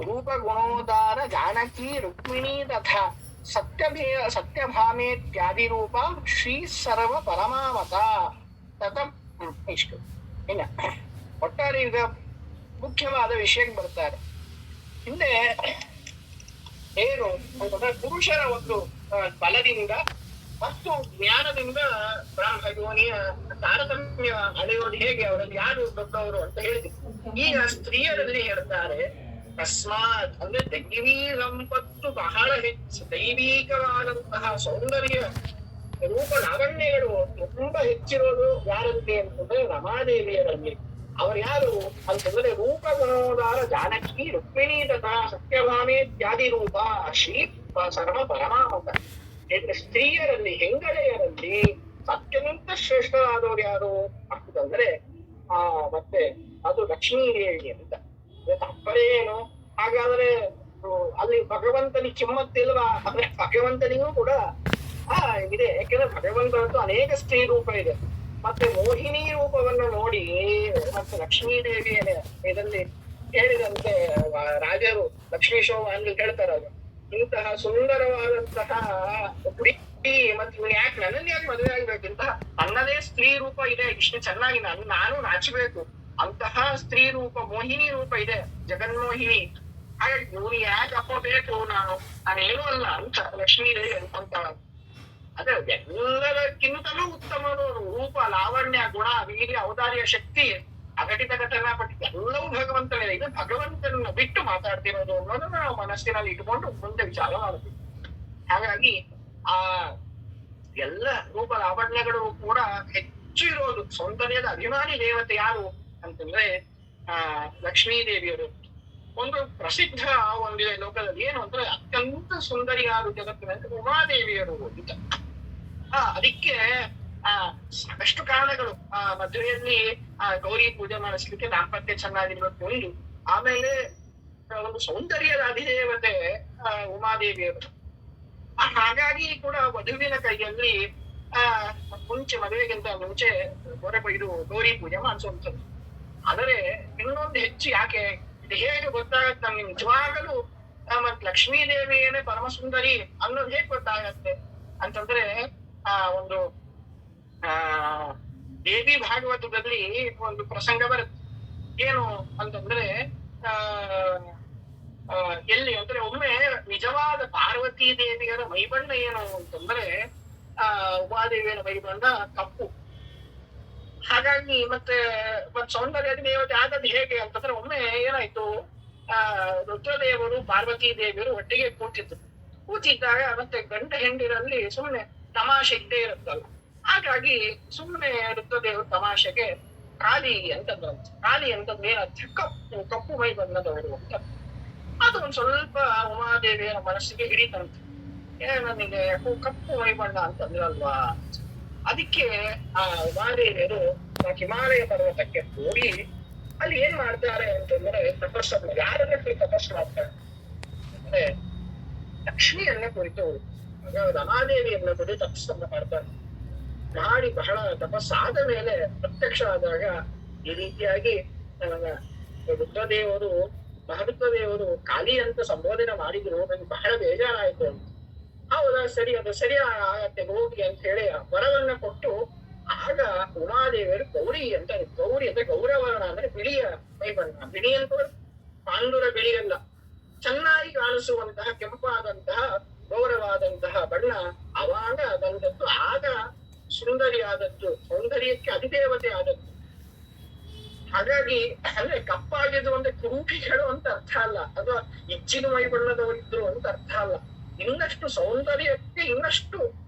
ರೂಪ ಗುಣೋದಾರ ಜಾನಕಿ ರುಕ್ಮಿಣಿ ತಥಾ ಸತ್ಯಭಾಮೇತ್ಯಾದಿ ರೂಪ ಶ್ರೀ ಸರ್ವ ಪರಮಾಮತ ತತ. ಇಷ್ಟು. ಇನ್ನ ಒಟ್ಟಾರೆ ಈಗ ಮುಖ್ಯವಾದ ವಿಷಯಕ್ಕೆ ಬರ್ತಾರೆ. ಹಿಂದೆ ಏನು ಅಂತಂದ್ರೆ ಪುರುಷರ ಒಂದು ಬಲದಿಂದ ಮತ್ತು ಜ್ಞಾನದಿಂದ ಬ್ರಹ್ಮಯೋನಿಯ ತಾರತಮ್ಯ ಅಳೆಯೋದು ಹೇಗೆ, ಅವರಲ್ಲಿ ಯಾರು ದೊಡ್ಡವರು ಅಂತ ಹೇಳಿದ್ರು. ಈಗ ಸ್ತ್ರೀಯರಲ್ಲಿ ಹೇಳ್ತಾರೆ ತಸ್ಮಾತ್ ಅಂದ್ರೆ ದೈವೀ ಸಂಪತ್ತು ಬಹಳ ಹೆಚ್ಚು, ದೈವಿಕವಾದಂತಹ ಸೌಂದರ್ಯ ರೂಪ ಲಾವಣ್ಯಗಳು ತುಂಬಾ ಹೆಚ್ಚಿರೋದು ಯಾರಲ್ಲಿ ಅಂತಂದ್ರೆ ರಮಾದೇವಿಯರಲ್ಲಿ. ಅವರು ಯಾರು ಅಂತಂದ್ರೆ ರೂಪ ಗುಣೋದಾರ ಜಾನಕಿ ರುಕ್ಮಿಣಿ ತಥಾ ಸತ್ಯಭಾಮೇತ್ಯಾದಿ ರೂಪ ಶ್ರೀ ಸರ್ವ ಪರಮಾಮತ. ಸ್ತ್ರೀಯರಲ್ಲಿ ಹೆಂಗಳೆಯರಲ್ಲಿ ಅತ್ಯಂತ ಶ್ರೇಷ್ಠರಾದವರು ಯಾರು ಅಂತಂದ್ರೆ ಮತ್ತೆ ಅದು ಲಕ್ಷ್ಮೀದೇವಿ ಅಂತ. ತಾತ್ಪರ್ಯ ಏನು? ಹಾಗಾದ್ರೆ ಅಲ್ಲಿ ಭಗವಂತನಿಗೆ ಕಿಮ್ಮತ್ತಿಲ್ವಾ ಅಂದ್ರೆ ಭಗವಂತನಿಗೂ ಕೂಡ ಇದೆ. ಯಾಕೆಂದ್ರೆ ಭಗವಂತನದ್ದು ಅನೇಕ ಸ್ತ್ರೀ ರೂಪ ಇದೆ. ಮತ್ತೆ ಮೋಹಿನಿ ರೂಪವನ್ನು ನೋಡಿ ಮತ್ತೆ ಲಕ್ಷ್ಮೀದೇವಿಯ ಇದರಲ್ಲಿ ಹೇಳಿದಂತೆ ರಾಜರು ಲಕ್ಷ್ಮೀ ಶೋಭಾನ್ಲಿ ಹೇಳ್ತಾರಲ್ಲ, ಇಂತಹ ಸುಂದರವಾದಂತಹ ಮತ್ತೆ ಇವನು ಯಾಕೆ ನನ್ನನ್ನು ಯಾಕೆ ಮದುವೆ ಆಗ್ಬೇಕಿಂತ ನನ್ನದೇ ಸ್ತ್ರೀ ರೂಪ ಇದೆ, ಇಷ್ಟು ಚೆನ್ನಾಗಿ ನಾನು ನಾಚಬೇಕು ಅಂತಹ ಸ್ತ್ರೀ ರೂಪ ಮೋಹಿನಿ ರೂಪ ಇದೆ, ಜಗನ್ಮೋಹಿನಿ. ಹಾಗಾಗಿ ಇವನು ಯಾಕೆ ಅಪ್ಪಬೇಕು, ನಾನೇನೂ ಅಲ್ಲ ಅಂತ ಲಕ್ಷ್ಮೀದೇವಿ ಅನ್ಕೊಂತಾಳ. ಅದೇ ಎಲ್ಲದಕ್ಕಿಂತಲೂ ಉತ್ತಮರು ರೂಪ ಲಾವಣ್ಯ ಗುಣ ವೀರ್ಯ ಔದಾರ್ಯ ಶಕ್ತಿ ಅಘಟಿತ ಘಟನಾ ಪಟ್ಟಿ ಎಲ್ಲವೂ ಭಗವಂತನೇ. ಇದು ಭಗವಂತನ ಬಿಟ್ಟು ಮಾತಾಡ್ತಿರೋದು ಅನ್ನೋದನ್ನ ನಾವು ಮನಸ್ಸಿನಲ್ಲಿ ಇಟ್ಕೊಂಡು ಮುಂದೆ ವಿಚಾರ ಮಾಡ್ತೀವಿ. ಹಾಗಾಗಿ ಆ ಎಲ್ಲ ರೂಪ ಲಾವಣ್ಯಗಳು ಕೂಡ ಹೆಚ್ಚು ಇರೋದು ಸೌಂದರ್ಯದ ಅಭಿಮಾನಿ ದೇವತೆ ಯಾರು ಅಂತಂದ್ರೆ ಲಕ್ಷ್ಮೀ ದೇವಿಯರು. ಒಂದು ಪ್ರಸಿದ್ಧ ಒಂದಿದೆ ಲೋಕದಲ್ಲಿ ಏನು ಅಂದ್ರೆ ಅತ್ಯಂತ ಸುಂದರಿಯಾದ ಜಗತ್ತಿನ ಉಮಾದೇವಿಯರು ಅಂತ. ಅದಕ್ಕೆ ಸಾಕಷ್ಟು ಕಾರಣಗಳು. ಮದುವೆಯಲ್ಲಿ ಗೌರಿ ಪೂಜೆ ಮಾಡಿಸ್ಲಿಕ್ಕೆ ದಾಂಪತ್ಯ ಚೆನ್ನಾಗಿರ್ಬೇಕು ಒಂದು, ಆಮೇಲೆ ಒಂದು ಸೌಂದರ್ಯದ ಅಧಿದೇವತೆ ಉಮಾದೇವಿಯರು. ಹಾಗಾಗಿ ಕೂಡ ವಧುವಿನ ಕೈಯಲ್ಲಿ ಮುಂಚೆ ಮದುವೆಗಿಂತ ಮುಂಚೆ ಇದು ಗೌರಿ ಪೂಜೆ ಮಾಡಿಸುವಂಥದ್ದು. ಆದರೆ ಇನ್ನೊಂದು ಹೆಚ್ಚು ಯಾಕೆ ಇದು ಹೇಗೆ ಗೊತ್ತಾಗತ್ತೆ ನಮ್ಗೆ ನಿಜವಾಗಲೂ ಮತ್ ಲಕ್ಷ್ಮೀ ದೇವಿಯೇನೆ ಪರಮ ಸುಂದರಿ ಅನ್ನೋದು ಹೇಗೆ ಗೊತ್ತಾಗತ್ತೆ ಅಂತಂದ್ರೆ ಒಂದು ದೇವಿ ಭಾಗವತದಲ್ಲಿ ಒಂದು ಪ್ರಸಂಗ ಬರುತ್ತೆ. ಏನು ಅಂತಂದ್ರೆ ಎಲ್ಲಿ ಅಂದ್ರೆ ಒಮ್ಮೆ ನಿಜವಾದ ಪಾರ್ವತಿ ದೇವಿಯರ ಮೈಬಣ್ಣ ಏನು ಅಂತಂದ್ರೆ ಉಮಾದೇವಿಯರ ಮೈಬಣ್ಣ ಕಪ್ಪು. ಹಾಗಾಗಿ ಮತ್ತೆ ಸೌಂದರ್ಯ ದೇವತೆ ಆದದ್ದು ಹೇಗೆ ಅಂತಂದ್ರೆ ಒಮ್ಮೆ ಏನಾಯ್ತು, ರುದ್ರದೇವರು ಪಾರ್ವತಿ ದೇವಿಯರು ಒಟ್ಟಿಗೆ ಕೂತಿದ್ರು. ಕೂತಿದ್ದಾಗ ಮತ್ತೆ ಗಂಡ ಹೆಂಡಿರಲ್ಲಿ ಸುಮ್ಮನೆ ತಮಾಷೆ ಇದ್ದೇ ಇರುತ್ತಲ್ಲ. ಹಾಗಾಗಿ ಸುಮ್ಮನೆ ರುದ್ರದೇವರು ತಮಾಷೆಗೆ ಕಾಲಿ ಅಂತಂದ್ರಂತೆ. ಕಾಲಿ ಅಂತಂದ್ರೆ ಏನರ್ಥ? ಕಪ್ಪು ಕಪ್ಪು ಮೈ ಬಣ್ಣದವರು ಅಂತ. ಅದು ಒಂದ್ ಸ್ವಲ್ಪ ಉಮಾದೇವಿಯರ ಮನಸ್ಸಿಗೆ ಹಿಡಿತಂತೆ. ನನಗೆ ಕಪ್ಪು ಮೈ ಬಣ್ಣ ಅಂತಂದ್ರಲ್ವಾ. ಅದಕ್ಕೆ ಆ ಉಮಾದೇವಿಯರು ಹಿಮಾಲಯ ಪರ್ವತಕ್ಕೆ ಹೋಗಿ ಅಲ್ಲಿ ಏನ್ ಮಾಡ್ತಾರೆ ಅಂತಂದ್ರೆ ತಪಸ್ಸನ್ನು, ಯಾರನ್ನ ಕುರಿತು ತಪಸ್ಸು ಮಾಡ್ತಾರೆ ಅಂದ್ರೆ ಲಕ್ಷ್ಮಿಯನ್ನ ಕುರಿತು, ರಮಾದೇವಿಯನ್ನ ಕುರಿತು ತಪಸ್ಸನ್ನು ಮಾಡ್ತಾರೆ. ಮಾಡಿ ಬಹಳ ತಪಸ್ಸಾದ ಮೇಲೆ ಪ್ರತ್ಯಕ್ಷ ಆದಾಗ ಈ ರೀತಿಯಾಗಿ ರುದ್ರದೇವರು ಮಹರುದ್ರದೇವರು ಕಾಲಿ ಅಂತ ಸಂಬೋಧನೆ ಮಾಡಿದ್ರು. ನನ್ಗೆ ಬಹಳ ಬೇಜಾರಾಯ್ತು ಅಂತ. ಹೌದಾ, ಸರಿ, ಅದು ಸರಿ ಆಗತ್ತೆ, ಹೋಗಿ ಅಂತ ಹೇಳಿ ವರವನ್ನ ಕೊಟ್ಟು, ಆಗ ಉಮಾದೇವಿಯರು ಗೌರಿ ಅಂತ, ಗೌರಿ ಅಂದ್ರೆ ಗೌರವರ್ಣ ಅಂದ್ರೆ ಬಿಳಿಯ ಮೈ ಬಣ್ಣ. ಬಿಳಿ ಅಂತ ಪಾಂಡುರ ಬಿಳಿ ಅಲ್ಲ, ಚೆನ್ನಾಗಿ ಕಾಣಿಸುವಂತಹ ಕೆಂಪಾದಂತಹ ಗೌರವಾದಂತಹ ಬಣ್ಣ ಅವಾಗ ಬಂದದ್ದು. ಆಗ ಸುಂದರಿ ಆದದ್ದು, ಸೌಂದರ್ಯಕ್ಕೆ ಅಧಿದೇವತೆ ಆದದ್ದು. ಹಾಗಾಗಿ ಅಂದ್ರೆ ಕಪ್ಪಾಗಿದ್ದು ಅಂದ್ರೆ ಕುರೂಪಿಗಳು ಅಂತ ಅರ್ಥ ಅಲ್ಲ, ಅಥವಾ ಇಚ್ಚಿನ ಮೈ ಬಣ್ಣದವರಿದ್ರು ಅಂತ ಅರ್ಥ ಅಲ್ಲ. ಇನ್ನಷ್ಟು ಸೌಂದರ್ಯಕ್ಕೆ ಇನ್ನಷ್ಟು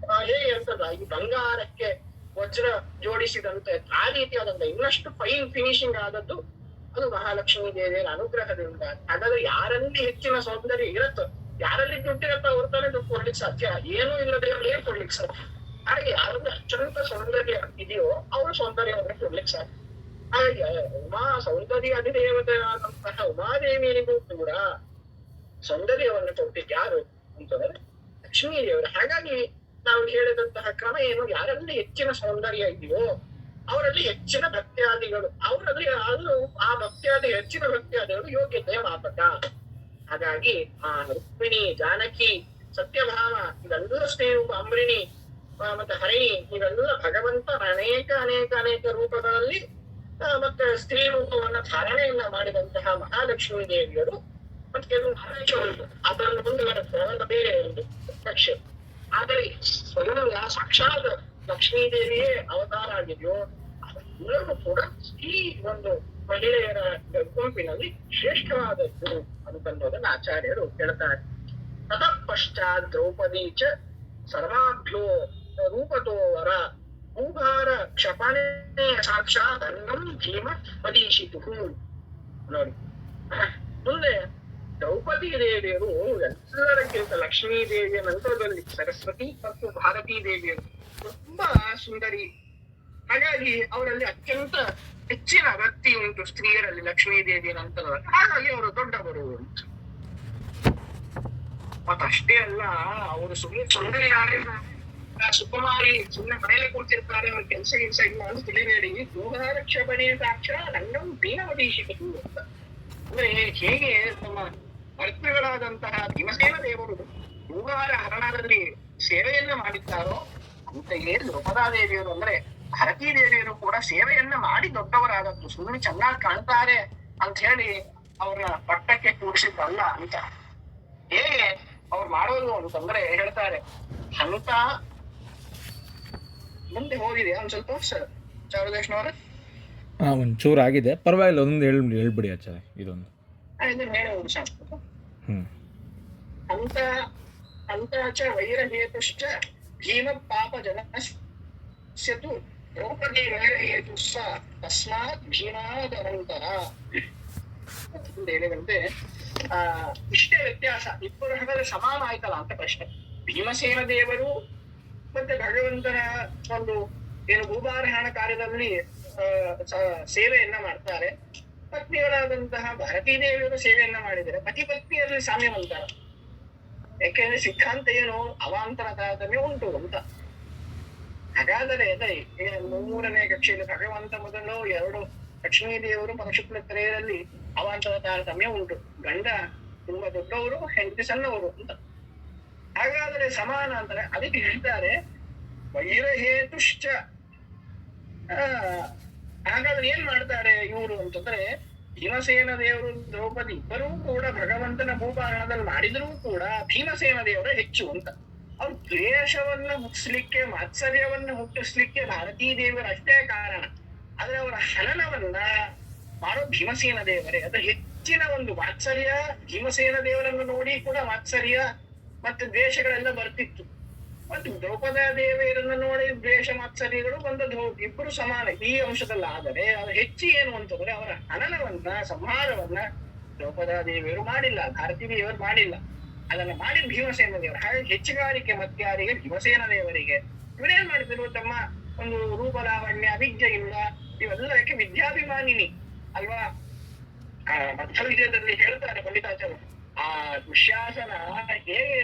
ಹೇಗೆ ಅಂತದ ಈ ಬಂಗಾರಕ್ಕೆ ವಜ್ರ ಜೋಡಿಸಿದಂತೆ ಆ ರೀತಿಯಾದಂತ ಇನ್ನಷ್ಟು ಫೈನ್ ಫಿನಿಶಿಂಗ್ ಆದದ್ದು ಅದು ಮಹಾಲಕ್ಷ್ಮೀ ದೇವಿಯರ ಅನುಗ್ರಹದಿಂದ. ಹಾಗಾದ್ರೆ ಯಾರಲ್ಲಿ ಹೆಚ್ಚಿನ ಸೌಂದರ್ಯ ಇರುತ್ತೋ, ಯಾರಲ್ಲಿ ದುಡ್ಡಿರತ್ತೋ ಅವ್ರ ತಾನೇ ದುಡ್ಡು ಕೊಡ್ಲಿಕ್ಕೆ ಸಾಧ್ಯ. ಏನೂ ಇಲ್ಲದೆ ಏನ್ ಕೊಡ್ಲಿಕ್ಕೆ ಸಾಧ್ಯ. ಹಾಗೆ ಯಾರಲ್ಲಿ ಅತ್ಯಂತ ಸೌಂದರ್ಯ ಇದೆಯೋ ಅವ್ರ ಸೌಂದರ್ಯವನ್ನು ಕೊಡ್ಲಿಕ್ಕೆ ಸಾಧ್ಯ. ಹಾಗೆ ಸೌಂದರ್ಯ ಅಧಿದೇವತೆ ಆದಂತಹ ಉಮಾದೇವಿಯರಿಗೂ ಕೂಡ ಸೌಂದರ್ಯವನ್ನು ಕೊಟ್ಟಿದ್ದು ಯಾರು ಅಂತಂದ್ರೆ ಲಕ್ಷ್ಮೀ ದೇವರು. ಹಾಗಾಗಿ ನಾವು ಹೇಳಿದಂತಹ ಕ್ರಮ ಏನು, ಯಾರಲ್ಲಿ ಹೆಚ್ಚಿನ ಸೌಂದರ್ಯ ಇದೆಯೋ ಅವರಲ್ಲಿ ಹೆಚ್ಚಿನ ಭಕ್ತ್ಯಾದಿಗಳು, ಅವರಲ್ಲಿ ಆದ್ರೂ ಆ ಭಕ್ತ್ಯಾದಿ ಹೆಚ್ಚಿನ ಭಕ್ತ್ಯಾದಿಗಳು ಯೋಗ್ಯತೆಯ ಮಾಪಕ. ಹಾಗಾಗಿ ಆ ರುಕ್ಮಿಣಿ, ಜಾನಕಿ, ಸತ್ಯಭಾಮ ಇವೆಲ್ಲ ಸ್ನೇಹ, ಅಂಬರಿಣಿ ಮತ್ತೆ ಹರಿಣಿ ಇವೆಲ್ಲ ಭಗವಂತನ ಅನೇಕ ಅನೇಕ ಅನೇಕ ರೂಪಗಳಲ್ಲಿ ಮತ್ತೆ ಸ್ತ್ರೀ ರೂಪವನ್ನ ಧಾರಣೆಯನ್ನ ಮಾಡಿದಂತಹ ಮಹಾಲಕ್ಷ್ಮೀ ದೇವಿಯರು. ಮತ್ತೆ ಕೆಲವು ಉಂಟು, ಅದನ್ನು ಮುಂದುವರೆದ ಬೇರೆ ಒಂದು ಕಕ್ಷೆ. ಆದರೆ ಸ್ವಯಂ ಸಾಕ್ಷಾತ್ ಲಕ್ಷ್ಮೀ ದೇವಿಯೇ ಅವತಾರ ಆಗಿದೆಯೋ ಅದೆಲ್ಲರೂ ಕೂಡ ಈ ಒಂದು ಮಹಿಳೆಯರ ಗುಂಪಿನಲ್ಲಿ ಶ್ರೇಷ್ಠವಾದದ್ದು ಅಂತನ್ನೋದನ್ನ ಆಚಾರ್ಯರು ಹೇಳ್ತಾರೆ. ತತಃ ಪಶ್ಚಾತ್ ದ್ರೌಪದಿ ಚ ಸರ್ವಾಭ್ಯೋ ರೂಪತೋ ವರ ಭೂಭಾರ ಕ್ಷಪಣೆ ಸಾಕ್ಷಾತ್ ಅಂಗಂ ಭೀಮ ಪದೀಶಿತು. ನೋಡಿ, ಮುಂದೆ ದ್ರೌಪದಿ ದೇವಿಯರು ಎಲ್ಲರಕ್ಕಿಂತ ಲಕ್ಷ್ಮೀ ದೇವಿಯ ನಂತರದಲ್ಲಿ ಸರಸ್ವತಿ ಮತ್ತು ಭಾರತೀ ದೇವಿಯರು ತುಂಬಾ ಸುಂದರಿ. ಹಾಗಾಗಿ ಅವರಲ್ಲಿ ಅತ್ಯಂತ ಹೆಚ್ಚಿನ ಭಕ್ತಿ ಉಂಟು ಸ್ತ್ರೀಯರಲ್ಲಿ ಲಕ್ಷ್ಮೀ ದೇವಿಯ ನಂತರದಲ್ಲಿ. ಹಾಗಾಗಿ ಅವರು ದೊಡ್ಡವರು ಅಂತ. ಮತ್ತಷ್ಟೇ ಅಲ್ಲ, ಅವರು ಸುಂದರಿ ಸುಕುಮಾರಿ ಸುಮ್ಮನೆ ಮನೆಯಲ್ಲೇ ಕೂರ್ತಿರ್ತಾರೆ, ಅವ್ರ ಕೆಲಸ ಇಲ್ಲ ಅಂತ ತಿಳಿಬೇಡಿ. ಭೂಭಾರ ಕ್ಷಪಣೆ ಸಾಕ್ಷ ರಂಗಂ ಭೀಮವದೀಶಿತು ಅಂತ. ಅಂದ್ರೆ ಹೇಗೆ ನಮ್ಮ ಭರ್ತೃಗಳಾದಂತಹ ಭೀಮಸೇನ ದೇವರು ಭೂಭಾರ ಹರಣದಲ್ಲಿ ಸೇವೆಯನ್ನ ಮಾಡಿದ್ದಾರೋ ಅಂತೆಯೇ ದ್ರೌಪದಾದೇವಿಯರು ಅಂದ್ರೆ ಭಾರತೀ ದೇವಿಯರು ಕೂಡ ಸೇವೆಯನ್ನ ಮಾಡಿ ದೊಡ್ಡವರಾದದ್ದು. ಸುಮ್ಮನೆ ಚೆನ್ನಾಗಿ ಕಾಣ್ತಾರೆ ಅಂತ ಹೇಳಿ ಅವ್ರನ್ನ ಪಟ್ಟಕ್ಕೆ ಕೂಡಿಸಿದ್ದಲ್ಲ ಅಂತ. ಹೇಗೆ ಅವ್ರು ಮಾಡೋದು ಅಂತಂದ್ರೆ ಹೇಳ್ತಾರೆ, ಹಂತ ಮುಂದೆ ಹೋಗಿದೆ ಒಂದ್ ಸ್ವಲ್ಪ ಚಾರುದೇಶ್ನವ್ರ ಒಂಚೂರು ಆಗಿದೆ, ಪರವಾಗಿಲ್ಲ, ಒಂದೊಂದು ಹೇಳ್ಬಿಡಿ ಆಚಾರ್ಯ. ಇದೊಂದು ಹೇಳುವುದು ಶಾಸ್ತ್ರ. ಅಂತ ಚ ವೈರಹೇತುಶ್ಚ ಭೀಮ ಪಾಪ ಜನಸ್ಯತು ದ್ರೌಪದಿ ವೈರಹೇತು ತಸ್ಮಾತ್ ಭೀಮಾದನಂತರ ಹೇಳಿದಂತೆ ಇಷ್ಟೇ ವ್ಯತ್ಯಾಸ. ಇಬ್ಬರು ಹಾಗಾದ್ರೆ ಸಮಾನ ಆಯ್ತಲ್ಲ ಅಂತ ಪ್ರಶ್ನೆ. ಭೀಮಸೇನ ದೇವರು ಮತ್ತೆ ಭಗವಂತನ ಒಂದು ಏನು ಭೂಭಾರಹರಣ ಕಾರ್ಯದಲ್ಲಿ ಸೇವೆಯನ್ನ ಮಾಡ್ತಾರೆ. ಪತ್ನಿಗಳಾದಂತಹ ಭಾರತೀ ದೇವಿಯರು ಸೇವೆಯನ್ನ ಮಾಡಿದರೆ ಪತಿ ಪತ್ನಿಯಲ್ಲಿ ಸಾಮ್ಯವಂತರ. ಯಾಕೆಂದ್ರೆ ಸಿದ್ಧಾಂತ ಏನು, ಅವಾಂತರ ತಾರತಮ್ಯ ಉಂಟು ಅಂತ. ಹಾಗಾದರೆ ಮೂರನೇ ಕಕ್ಷೆಯಲ್ಲಿ ಭಗವಂತ ಮೊದಲು ಎರಡು ಲಕ್ಷ್ಮೀ ದೇವರು ಪರಶುಕ್ಲ ತ್ರಯರಲ್ಲಿ ಅವಾಂತರ ತಾರತಮ್ಯ ಉಂಟು. ಗಂಡ ತುಂಬಾ ದೊಡ್ಡವರು, ಹೆಂಡತಿ ಸಣ್ಣವರು ಅಂತ. ಹಾಗಾದರೆ ಸಮಾನ ಅಂತಾರೆ. ಅದಕ್ಕೆ ಹೇಳ್ತಾರೆ ವೈರಹೇತುಶ್ಚ. ಹಾಗಾದ್ರೆ ಏನ್ ಮಾಡ್ತಾರೆ ಇವರು ಅಂತಂದ್ರೆ, ಭೀಮಸೇನ ದೇವರು ದ್ರೌಪದಿ ಇಬ್ಬರೂ ಕೂಡ ಭಗವಂತನ ಭೂಭಾರಣದಲ್ಲಿ ಮಾಡಿದ್ರೂ ಕೂಡ ಭೀಮಸೇನ ದೇವರ ಹೆಚ್ಚು ಅಂತ. ಅವ್ರ ದ್ವೇಷವನ್ನ ಮುಟ್ಟಿಸ್ಲಿಕ್ಕೆ, ಮಾತ್ಸರ್ಯವನ್ನ ಹುಟ್ಟಿಸ್ಲಿಕ್ಕೆ ಭಾರತೀ ದೇವರ ಅಷ್ಟೇ ಕಾರಣ. ಆದ್ರೆ ಅವರ ಹನನವನ್ನ ಮಾಡೋ ಭೀಮಸೇನ ದೇವರೇ. ಅದು ಹೆಚ್ಚಿನ ಒಂದು ವಾತ್ಸರ್ಯ. ಭೀಮಸೇನ ದೇವರನ್ನು ನೋಡಿ ಕೂಡ ವಾತ್ಸರ್ಯ, ಮತ್ತೆ ದ್ವೇಷಗಳೆಲ್ಲ ಬರ್ತಿತ್ತು. ಮತ್ತು ದ್ರೌಪದ ದೇವಿಯರನ್ನ ನೋಡಿ ದ್ವೇಷ ಮಾತ್ಸರ್ಯಗಳು ಬಂದದ್ದು ಹೌದು, ಇಬ್ಬರು ಸಮಾನ ಈ ಅಂಶದಲ್ಲಿ. ಆದರೆ ಅದು ಹೆಚ್ಚು ಏನು ಅಂತಂದ್ರೆ ಅವರ ಹನನವನ್ನ, ಸಂಹಾರವನ್ನ ದ್ರೌಪದ ದೇವಿಯರು ಮಾಡಿಲ್ಲ, ಭಾರತೀ ದೇವರು ಮಾಡಿಲ್ಲ, ಅದನ್ನ ಮಾಡಿದ ಭೀಮಸೇನ ದೇವರು. ಹಾಗಾಗಿ ಹೆಚ್ಚುಗಾರಿಕೆ ಮತ್ಯಾರಿಗೆ? ಭೀಮಸೇನ ದೇವರಿಗೆ. ಇವರೇನ್ ಮಾಡ್ತಿದ್ರು? ತಮ್ಮ ಒಂದು ರೂಪಲಾವಣ್ಯ, ವಿದ್ಯೆಯಿಂದ ಇವೆಲ್ಲಕ್ಕೆ ವಿದ್ಯಾಭಿಮಾನಿನಿ ಅಲ್ವಾ. ಮತ್ಸ ವಿಜಯದಲ್ಲಿ ಹೇಳ್ತಾರೆ ಪಂಡಿತಾಚಾರ್ಯ, ಆ ದುಶ್ಯಾಸನ ಹೇಗೆ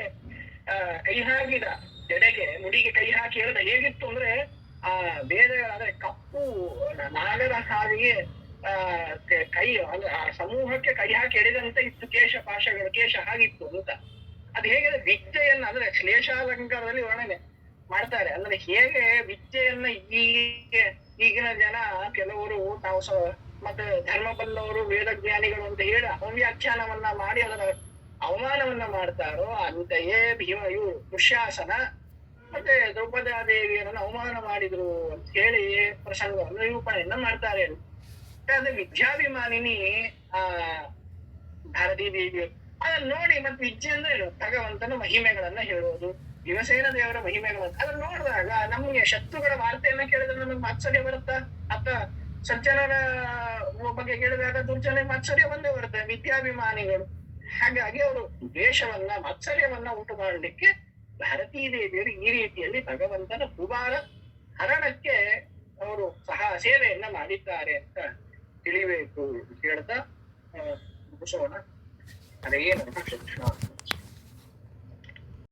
ಕೈ ಹಾಕಿದ ಜಡೆಗೆ, ಮುಡಿಗೆ ಕೈ ಹಾಕಿ ಹೇಳಿದ ಹೇಗಿತ್ತು ಅಂದ್ರೆ, ಆ ಬೇರೆ ಅಂದ್ರೆ ಕಪ್ಪು ನಾಗರ ಹಾಗೆ ಕೈ ಅಂದ್ರೆ ಆ ಸಮೂಹಕ್ಕೆ ಕೈ ಹಾಕಿ ಎಳೆದಂತೆ ಇತ್ತು ಕೇಶ ಪಾಶಗಳು, ಕೇಶ ಹಾಗಿತ್ತು ಅಂತ. ಅದು ಹೇಗೆ ವಿದ್ಯೆಯನ್ನ ಅಂದ್ರೆ ಶ್ಲೇಷಾಲಂಕಾರದಲ್ಲಿ ವರ್ಣನೆ ಮಾಡ್ತಾರೆ. ಅಂದ್ರೆ ಹೇಗೆ ವಿದ್ಯೆಯನ್ನ ಈಗಿನ ಜನ ಕೆಲವರು ತಾವು ಮತ್ತೆ ಧರ್ಮ ಬಲ್ಲವರು, ವೇದಜ್ಞಾನಿಗಳು ಅಂತ ಹೇಳಿ ಅವ್ಯಾಖ್ಯಾನವನ್ನ ಮಾಡಿ ಅದರ ಅವಮಾನವನ್ನ ಮಾಡ್ತಾರೋ, ಅಂತೆಯೇ ಇವರು ದುಶ್ಯಾಸನ ಮತ್ತೆ ದ್ರೌಪದಾದೇವಿಯರನ್ನು ಅವಮಾನ ಮಾಡಿದ್ರು ಅಂತ ಹೇಳಿ ಪ್ರಸಂಗವನ್ನು ನಿರೂಪಣೆಯನ್ನ ಮಾಡ್ತಾರೆ. ಅದೇ ವಿದ್ಯಾಭಿಮಾನಿನಿ ಆ ಭಾರತೀ ದೇವಿಯರು. ಅದನ್ನ ನೋಡಿ ಮತ್ತೆ ವಿದ್ಯೆ ಅಂದ್ರೆ ಏನು? ಭಗವಂತನ ಮಹಿಮೆಗಳನ್ನ ಹೇಳೋದು, ಭೀಮಸೇನ ದೇವರ ಮಹಿಮೆಗಳನ್ನ ಅದನ್ನ ನೋಡಿದಾಗ ನಮ್ಗೆ ಶತ್ರುಗಳ ವಾರ್ತೆಯನ್ನ ಕೇಳಿದ್ರೆ ನಮಗೆ ಮಾತ್ಸರ್ಯ ಬರುತ್ತಾ? ಅತ್ತ ಸಜ್ಜನರ ಬಗ್ಗೆ ಕೇಳಿದಾಗ ದುರ್ಜನ ಮಾತ್ಸರ್ಯ ಬಂದೇ ಬರುತ್ತೆ, ವಿದ್ಯಾಭಿಮಾನಿಗಳು. ಹಾಗಾಗಿ ಅವರು ದ್ವೇಷವನ್ನ, ಮಾತ್ಸರ್ಯವನ್ನ ಉಂಟು ಮಾಡಲಿಕ್ಕೆ ಭಾರತೀ ದೇವಿಯರು ಈ ರೀತಿಯಲ್ಲಿ ಭಗವಂತನ ಭೂಭಾರ ಹರಣಕ್ಕೆ ಅವರು ಸಹ ಸೇವೆಯನ್ನ ಮಾಡಿದ್ದಾರೆ ಅಂತ ತಿಳಿಬೇಕು ಹೇಳ್ತಾ ಮುಗಿಸೋಣ. ಅದೇನು ಕೃಷ್ಣ.